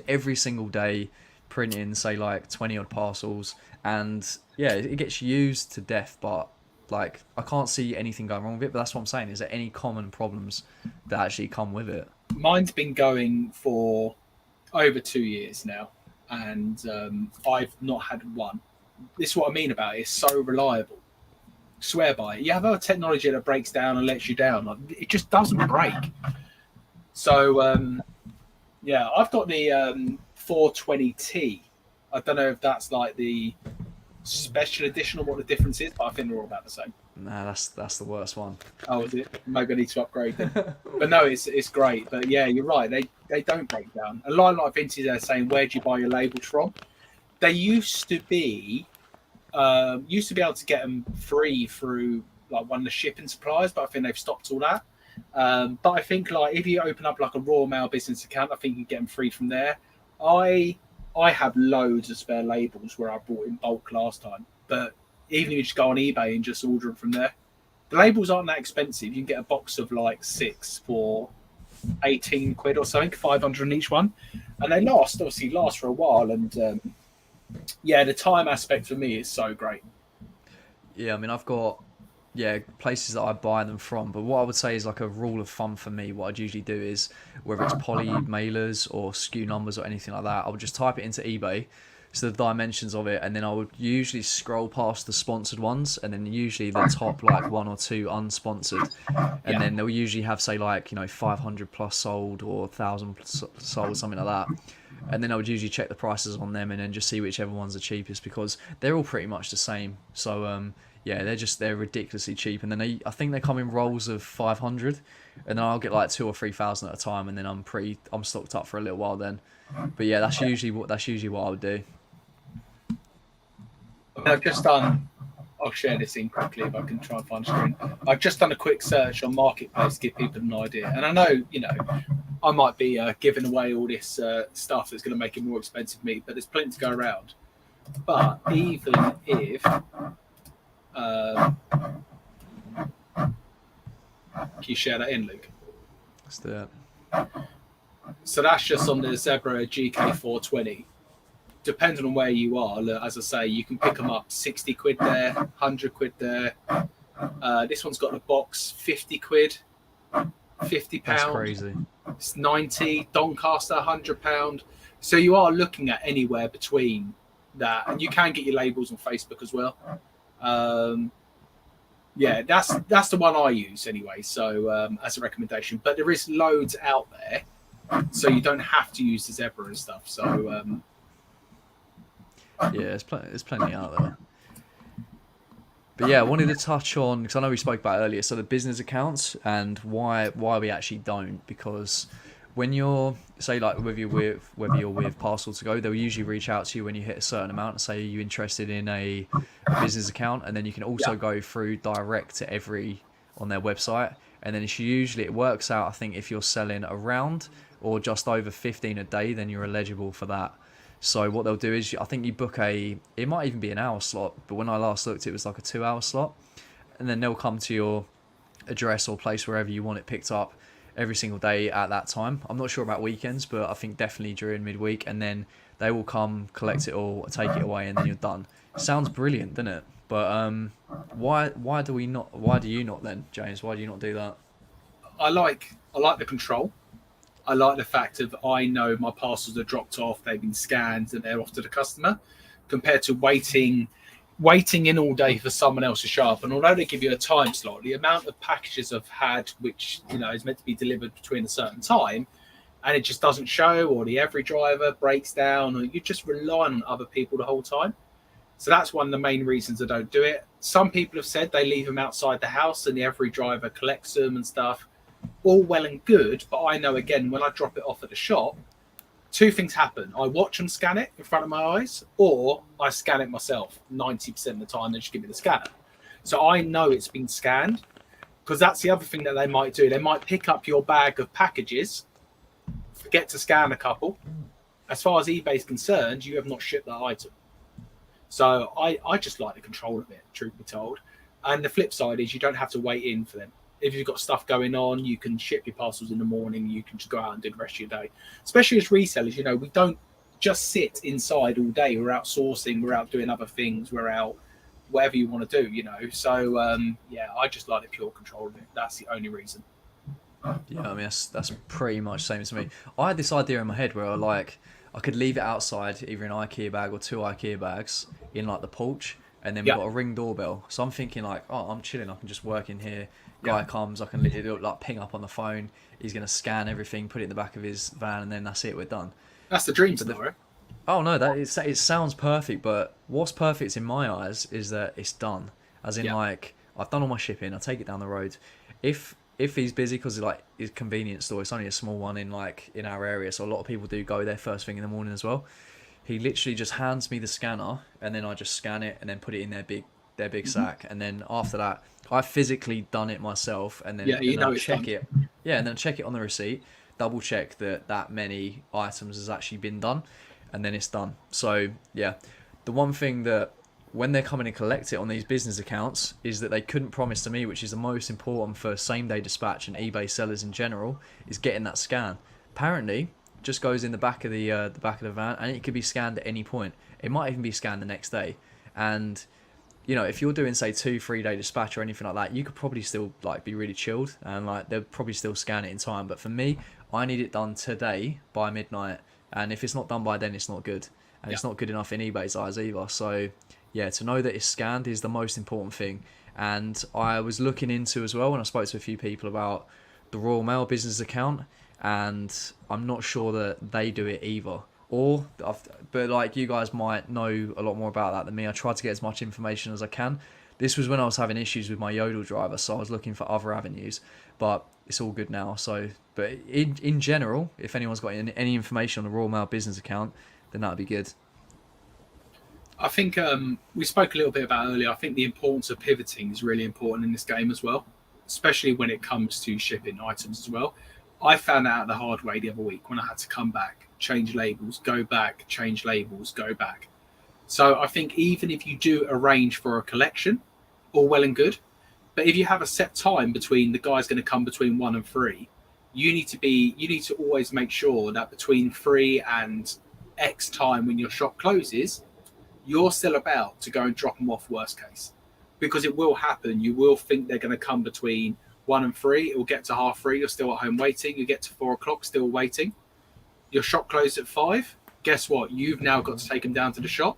every single day, printing, say, like 20 odd parcels, and yeah, it gets used to death, but like, I can't see anything going wrong with it. But that's what I'm saying. Is there any common problems that actually come with it? Mine's been going for over 2 years now, and I've not had one. This is what I mean about it. It's so reliable. Swear by it. You have other technology that breaks down and lets you down. Like, it just doesn't break. So yeah, I've got the 420T. I don't know if that's like the special edition or what the difference is, but I think they're all about the same. Nah, that's the worst one. Oh, is it? Maybe I need to upgrade them. But no, it's great. But yeah, you're right. They don't break down. A lot of Vintage are saying, where do you buy your labels from? They used to be able to get them free through like one of the shipping suppliers, but I think they've stopped all that. But I think like if you open up like a Royal Mail business account, I think you get them free from there. I I have loads of spare labels where I bought in bulk last time, but even if you just go on eBay and just order them from there, the labels aren't that expensive. You can get a box of like 6 for 18 quid or something, 500 in each one, and they last for a while. And yeah, the time aspect for me is so great. Yeah, I mean, I've got places that I buy them from, but what I would say is like a rule of thumb for me. What I'd usually do is whether it's poly mailers or SKU numbers or anything like that, I would just type it into eBay, so the dimensions of it, and then I would usually scroll past the sponsored ones, and then usually the top like one or two unsponsored, and Yeah, then they'll usually have say like 500 plus sold or 1,000 sold, something like that. And then I would usually check the prices on them and then just see whichever one's the cheapest, because they're all pretty much the same. So yeah, they're ridiculously cheap, and then I think they come in rolls of 500, and then I'll get like 2 or 3,000 at a time, and then I'm stocked up for a little while then. But yeah, that's usually what I would do. I've just done. I'll share this in quickly if I can try and find a screen. I've just done a quick search on Marketplace to give people an idea, and I know I might be giving away all this stuff that's going to make it more expensive meat, but there's plenty to go around. But even if can you share that in, Luke? Let's do it. So that's just on the Zebra GK420. Depending on where you are, as I say, you can pick them up 60 quid there, 100 quid there. This one's got a box, 50 quid, 50 pound. That's crazy. It's 90. Doncaster, £100. So you are looking at anywhere between that, and you can get your labels on Facebook as well. Yeah, that's the one I use anyway. So as a recommendation, but there is loads out there, so you don't have to use the Zebra and stuff. So yeah, there's plenty out there. But yeah, I wanted to touch on, because I know we spoke about it earlier, so the business accounts and why we actually don't. Because when you're, say like whether you're with Parcel to Go, they'll usually reach out to you when you hit a certain amount and say, are you interested in a business account? And then you can also go through direct to every on their website, and then it works out, I think, if you're selling around or just over 15 a day, then you're eligible for that. So what they'll do is, I think you book it might even be an hour slot, but when I last looked, it was like a 2-hour slot. And then they'll come to your address or place wherever you want it picked up every single day at that time. I'm not sure about weekends, but I think definitely during midweek. And then they will come, collect it all, take it away, and then you're done. Sounds brilliant, doesn't it? But why do you not then, James? Why do you not do that? I like the control. I like the fact of I know my parcels are dropped off, they've been scanned, and they're off to the customer, compared to waiting in all day for someone else to show up. And although they give you a time slot, the amount of packages I've had, which is meant to be delivered between a certain time, and it just doesn't show, or the every driver breaks down, or you're just relying on other people the whole time. So that's one of the main reasons I don't do it. Some people have said they leave them outside the house and the every driver collects them and stuff. All well and good, but I know, again, when I drop it off at the shop, two things happen. I watch them scan it in front of my eyes, or I scan it myself 90% of the time. They just give me the scanner. So I know it's been scanned, because that's the other thing that they might do. They might pick up your bag of packages, forget to scan a couple. As far as eBay is concerned, you have not shipped that item. So I just like the control of it, truth be told. And the flip side is you don't have to wait in for them. If you've got stuff going on, you can ship your parcels in the morning. You can just go out and do the rest of your day. Especially as resellers, we don't just sit inside all day. We're out sourcing. We're out doing other things. We're out whatever you want to do, So, yeah, I just like the pure control of it. That's the only reason. Yeah, I mean, that's pretty much the same as me. I had this idea in my head where I could leave it outside, either an IKEA bag or 2 IKEA bags in like the porch, and then we've got a Ring doorbell. So I'm thinking like, oh, I'm chilling. I can just work in here. Guy comes, I can like ping up on the phone. He's gonna scan everything, put it in the back of his van, and then that's it. We're done. That's the dream scenario. Oh no, it sounds perfect. But what's perfect in my eyes is that it's done. As in, like, I've done all my shipping. I take it down the road. If he's busy, because like his convenience store, it's only a small one in our area, so a lot of people do go there first thing in the morning as well. He literally just hands me the scanner, and then I just scan it and then put it in their big sack, and then after that, I've physically done it myself, and then check it. Yeah, and then check it on the receipt, double check that many items has actually been done, and then it's done. So yeah, the one thing that when they're coming to collect it on these business accounts is that they couldn't promise to me, which is the most important for same day dispatch and eBay sellers in general, is getting that scan. Apparently, just goes in the back of the back of the van, and it could be scanned at any point. It might even be scanned the next day, and you know, if you're doing say 2-3 day dispatch or anything like that, you could probably still like be really chilled and like they'll probably still scan it in time. But for me, I need it done today by midnight, and if it's not done by then, it's not good, and it's not good enough in eBay's eyes either. So yeah, to know that it's scanned is the most important thing. And I was looking into as well, and I spoke to a few people about the Royal Mail business account, and I'm not sure that they do it either. Or, but like you guys might know a lot more about that than me. I tried to get as much information as I can. This was when I was having issues with my Yodel driver, so I was looking for other avenues. But it's all good now. So, but in general, if anyone's got any information on the Royal Mail business account, then that'd be good. I think we spoke a little bit about earlier. I think the importance of pivoting is really important in this game as well, especially when it comes to shipping items as well. I found out the hard way the other week when I had to come back, change labels, go back, change labels, go back. So I think even if you do arrange for a collection, all well and good, but if you have a set time between the guy's going to come between 1 and 3, you need to always make sure that between 3 and X time when your shop closes, you're still about to go and drop them off worst case, because it will happen. You will think they're going to come between 1 and 3. It will get to 3:30. You're still at home waiting. You get to 4 o'clock, still waiting. Your shop closed at 5. Guess what? You've now got to take them down to the shop.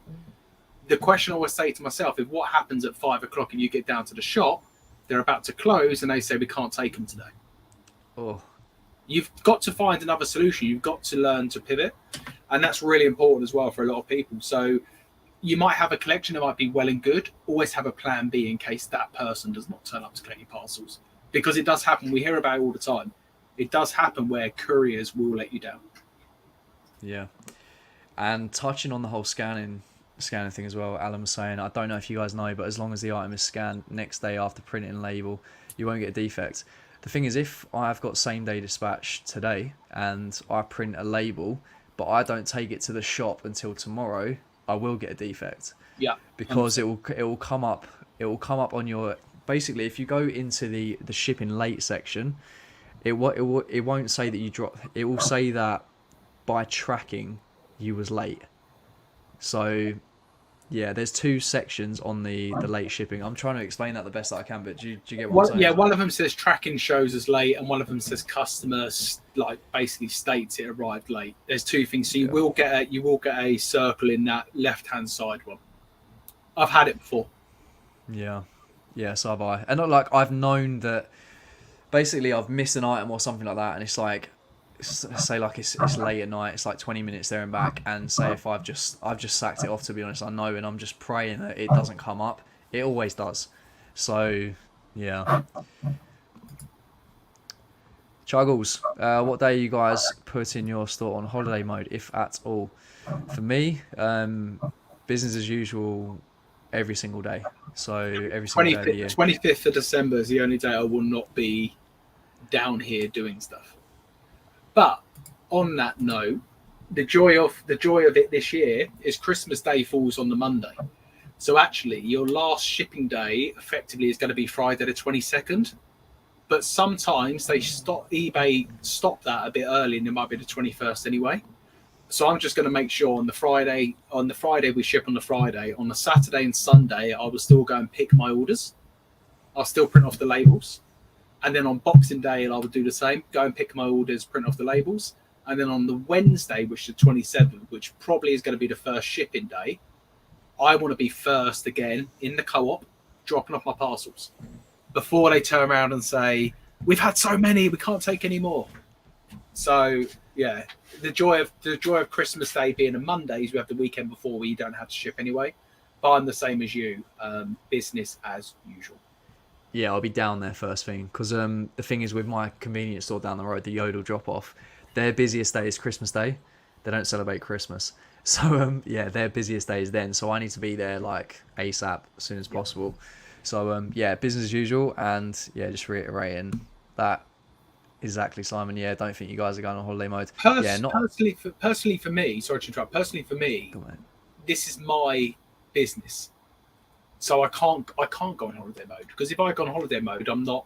The question I always say to myself is, what happens at 5 o'clock and you get down to the shop? They're about to close and they say, we can't take them today. Oh, you've got to find another solution. You've got to learn to pivot. And that's really important as well for a lot of people. So you might have a collection that might be well and good. Always have a plan B in case that person does not turn up to collect your parcels. Because it does happen. We hear about it all the time. It does happen where couriers will let you down. Yeah. And touching on the whole scanning thing as well, Alan was saying, I don't know if you guys know, but as long as the item is scanned next day after printing and label, you won't get a defect. The thing is, if I've got same day dispatch today and I print a label, but I don't take it to the shop until tomorrow, I will get a defect. Yeah. Because it will come up on your, basically if you go into the shipping late section, it won't say that you drop, it will say that by tracking you was late. So yeah, there's 2 sections on the late shipping. I'm trying to explain that the best that I can, but do you get what I'm saying? Yeah, one of them says tracking shows as late, and one of them says customer basically states it arrived late. There's 2 things. So you will get a circle in that left hand side one. I've had it before. Yeah, so have I. And I've known that basically I've missed an item or something like that, and it's like, say like it's late at night, it's like 20 minutes there and back, and say if I've just sacked it off, to be honest, I know, and I'm just praying that it doesn't come up. It always does. So yeah. Chuggles, what day you guys put in your store on holiday mode, if at all? For me, business as usual every single day. So every single day of the year. 25th of December is the only day I will not be down here doing stuff. But on that note, the joy of it this year is Christmas Day falls on the Monday. So actually, your last shipping day effectively is going to be Friday the 22nd. But sometimes eBay stop that a bit early, and it might be the 21st anyway. So I'm just going to make sure on the Friday we ship on the Friday. On the Saturday and Sunday, I will still go and pick my orders. I'll still print off the labels. And then on Boxing Day, I will do the same. Go and pick my orders, print off the labels. And then on the Wednesday, which is the 27th, which probably is going to be the first shipping day, I want to be first again in the co-op, dropping off my parcels before they turn around and say, we've had so many, we can't take any more. So yeah, the joy of Christmas Day being a Monday is we have the weekend before where you don't have to ship anyway. But I'm the same as you, business as usual. Yeah, I'll be down there first thing, because the thing is with my convenience store down the road, the Yodel drop-off, their busiest day is Christmas Day. They don't celebrate Christmas. So, yeah, their busiest day is then. So I need to be there, like, ASAP, as soon as possible. So, yeah, business as usual. And, yeah, just reiterating that Exactly, Simon. Yeah, don't think you guys are going on holiday mode. Yeah, not. Personally for me, sorry to interrupt. Personally for me, Go on, mate. this is my business, so I can't go on holiday mode, because if I go on holiday mode, I'm not.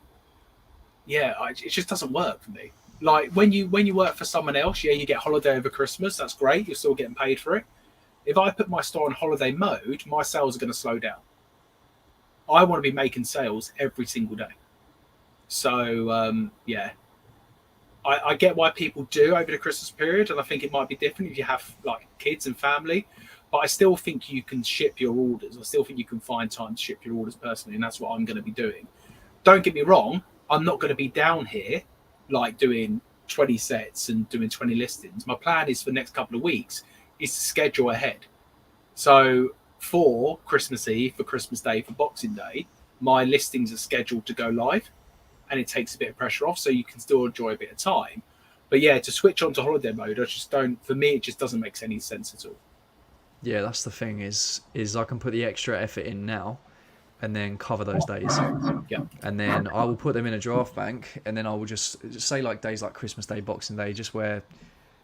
Yeah, it just doesn't work for me. Like when you work for someone else, yeah, you get holiday over Christmas. That's great. You're still getting paid for it. If I put my store on holiday mode, my sales are going to slow down. I want to be making sales every single day. So yeah, I get why people do over the Christmas period, and I think it might be different if you have like kids and family. But I still think you can ship your orders. I still think you can find time to ship your orders personally, and that's what I'm going to be doing. Don't get me wrong, I'm not going to be down here like doing 20 sets and doing 20 listings. My plan is for the next couple of weeks is to schedule ahead. So for Christmas Eve, for Christmas Day, for Boxing Day, my listings are scheduled to go live, and it takes a bit of pressure off, so you can still enjoy a bit of time. But yeah, to switch on to holiday mode, I just don't. For me, it just doesn't make any sense at all. Yeah, that's the thing. Is I can put the extra effort in now, and then cover those days, Yeah, and then I will put them in a draft bank, and then I will just say like days like Christmas Day, Boxing Day, just where,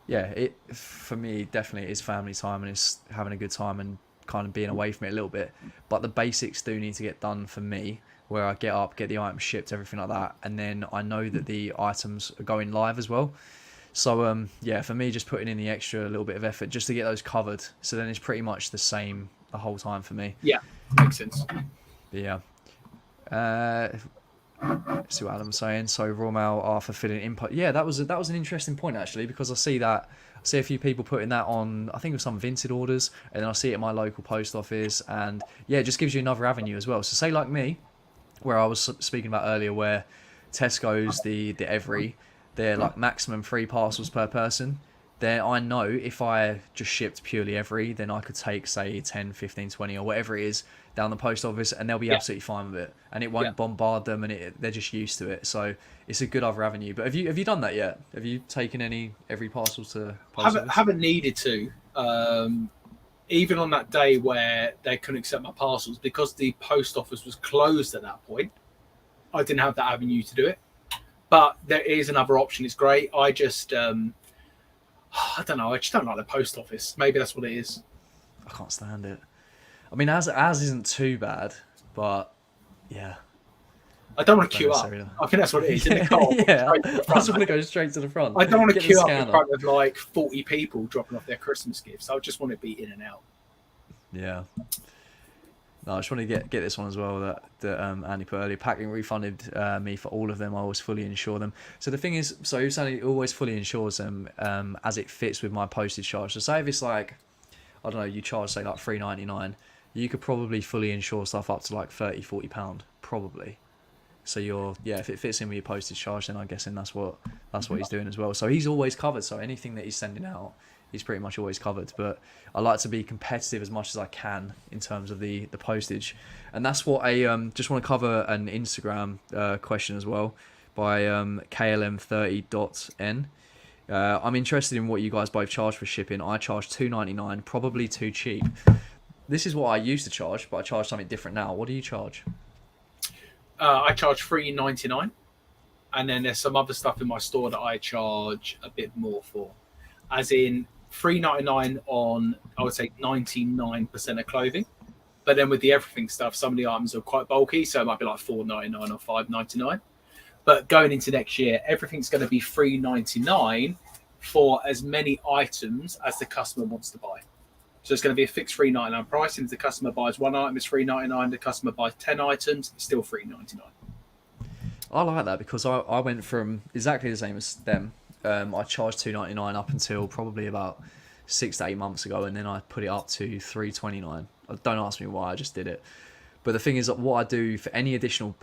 yeah, it for me definitely is family time and it's having a good time and kind of being away from it a little bit. But the basics do need to get done for me, where I get up, get the items shipped, everything like that, and then I know that the items are going live as well. So yeah, for me, just putting in the extra little bit of effort just to get those covered. So then it's pretty much the same the whole time for me. yeah, makes sense. But yeah. Let's see what Adam's saying. So raw mail are fulfilling input. Yeah, that was an interesting point actually, because I see a few people putting that on. I think of some Vinted orders, and then I see it at my local post office, and yeah, it just gives you another avenue as well. So say like me, where I was speaking about earlier, where Tesco's the every, they're like maximum 3 parcels per person. Then I know if I just shipped purely every, then I could take say 10, 15, 20 or whatever it is down the post office, and they'll be Yeah, absolutely fine with it, and it won't yeah. bombard them, and they're just used to it. So it's a good other avenue. But have you done that yet? Have you taken any every parcel to post office? Haven't needed to. Even on that day where they couldn't accept my parcels because the post office was closed at that point, I didn't have that avenue to do it. But there is another option. It's great. I just I don't know. I just don't like the post office. Maybe that's what it is. I can't stand it. I mean, as isn't too bad, but yeah, I don't want to don't queue up. necessarily. I think that's what it is. In the car, Yeah, straight to the I front. just want to go straight to the front. I don't want to Get the queue up in scanner. front of like 40 people dropping off their Christmas gifts. I just want to be in and out. Yeah. No, I just want to get this one as well that Andy put earlier. Packing refunded me for all of them. I always fully insure them. So the thing is, so Sally always fully insures them as it fits with my postage charge. So say if it's like, I don't know, you charge say like $3.99, you could probably fully insure stuff up to like £30-40 probably. So if it fits in with your postage charge, then I'm guessing that's what he's doing as well. So he's always covered. So anything that he's sending out, he's pretty much always covered. But I like to be competitive as much as I can in terms of the postage, and that's what I just want to cover an Instagram question as well by klm30.n. I'm interested in what you guys both charge for shipping. I charge $2.99, probably too cheap. This is what I used to charge, but I charge something different now. What do you charge? I charge $3.99, and then there's some other stuff in my store that I charge a bit more for, as in $3.99 on, I would say, 99% of clothing. But then with the everything stuff, some of the items are quite bulky, so it might be like $4.99 or $5.99. But going into next year, everything's going to be $3.99 for as many items as the customer wants to buy. So it's going to be a fixed $3.99 price. And if the customer buys one item, it's $3.99. The customer buys 10 items, it's still $3.99. I like that because I went from exactly the same as them. I charged $2.99 up until probably about 6 to 8 months ago, and then I put it up to $3.29. Don't ask me why, I just did it. But the thing is that what I do for any additional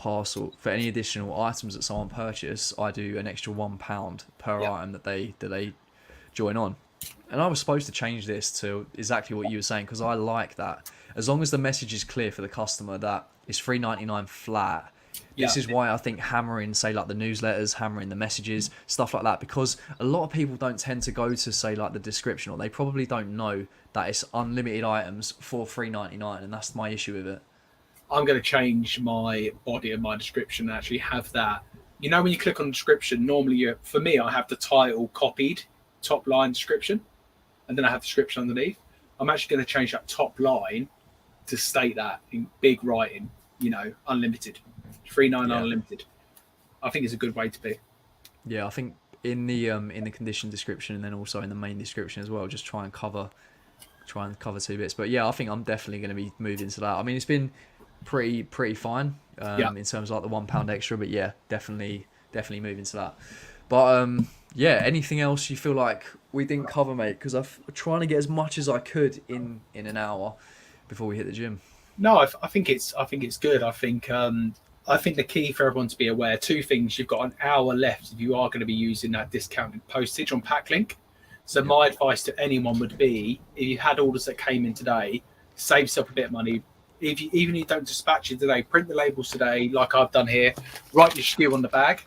items that someone purchase, I do an extra £1 per item that they join on. And I was supposed to change this to exactly what you were saying, because I like that. As long as the message is clear for the customer that it's $3.99 flat. This is why I think hammering, say, like the newsletters, hammering the messages, stuff like that, because a lot of people don't tend to go to, say, like the description, or they probably don't know that it's unlimited items for $3.99, and that's my issue with it. I'm going to change my body and my description and actually have that you know when you click on description, normally for me, I have the title copied, top line description, and then I have the description underneath. I'm actually going to change that top line to state that in big writing, unlimited, 399 unlimited. I think it's a good way to be. Yeah, I think in the condition description and then also in the main description as well, just try and cover 2 bits. But yeah, I think I'm definitely going to be moving to that. I mean, it's been pretty fine in terms of like the £1 extra, but yeah, definitely moving to that. But yeah, anything else you feel like we didn't cover, mate? Because I'm trying to get as much as I could in an hour before we hit the gym. No, I think it's good. I think the key for everyone to be aware, 2 things: you've got an hour left if you are going to be using that discounted postage on Packlink. So my advice to anyone would be, if you had orders that came in today, save yourself a bit of money. Even if you don't dispatch it today, print the labels today, like I've done here, write your SKU on the bag,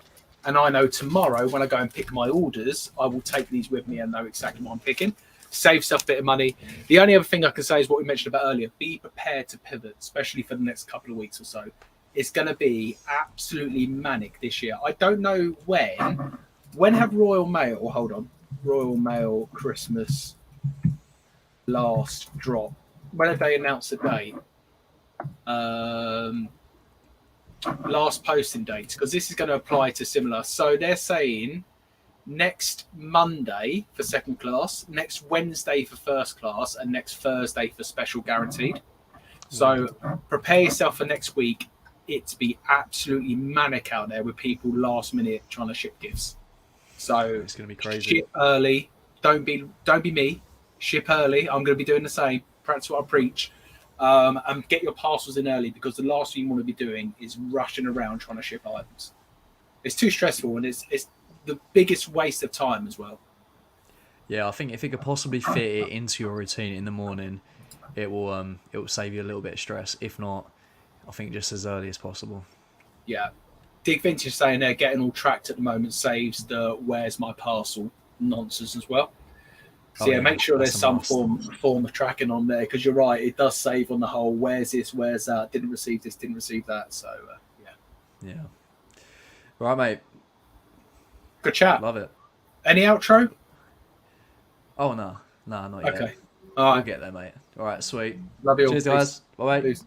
and I know tomorrow when I go and pick my orders, I will take these with me and know exactly what I'm picking. Save yourself a bit of money. The only other thing I can say is what we mentioned about earlier: be prepared to pivot, especially for the next couple of weeks or so. It's going to be absolutely manic this year. I don't know when. When have Royal Mail? Hold on. Royal Mail Christmas last drop. When have they announced the date? Last posting date, because this is going to apply to similar. So they're saying next Monday for second class, next Wednesday for first class, and next Thursday for special guaranteed. So prepare yourself for next week. It to be absolutely manic out there with people last minute trying to ship gifts. So it's going to be crazy. Ship early. Don't be me. Ship early. I'm going to be doing the same. Practice what I preach. And get your parcels in early, because the last thing you want to be doing is rushing around trying to ship items. It's too stressful, and it's the biggest waste of time as well. Yeah, I think if it could possibly fit it into your routine in the morning, it will save you a little bit of stress. If not, I think just as early as possible. Yeah. Dig Vintage saying they're getting all tracked at the moment saves the "where's my parcel" nonsense as well. So make sure there's some form of tracking on there, because you're right, it does save on the whole where's this, where's that, didn't receive this, didn't receive that. So yeah. Right, mate. Good chat. Love it. Any outro? Oh no, not yet. Okay. All right. We'll get there, mate. All right, sweet. Love you all. Cheers, guys. Bye, bye. Peace.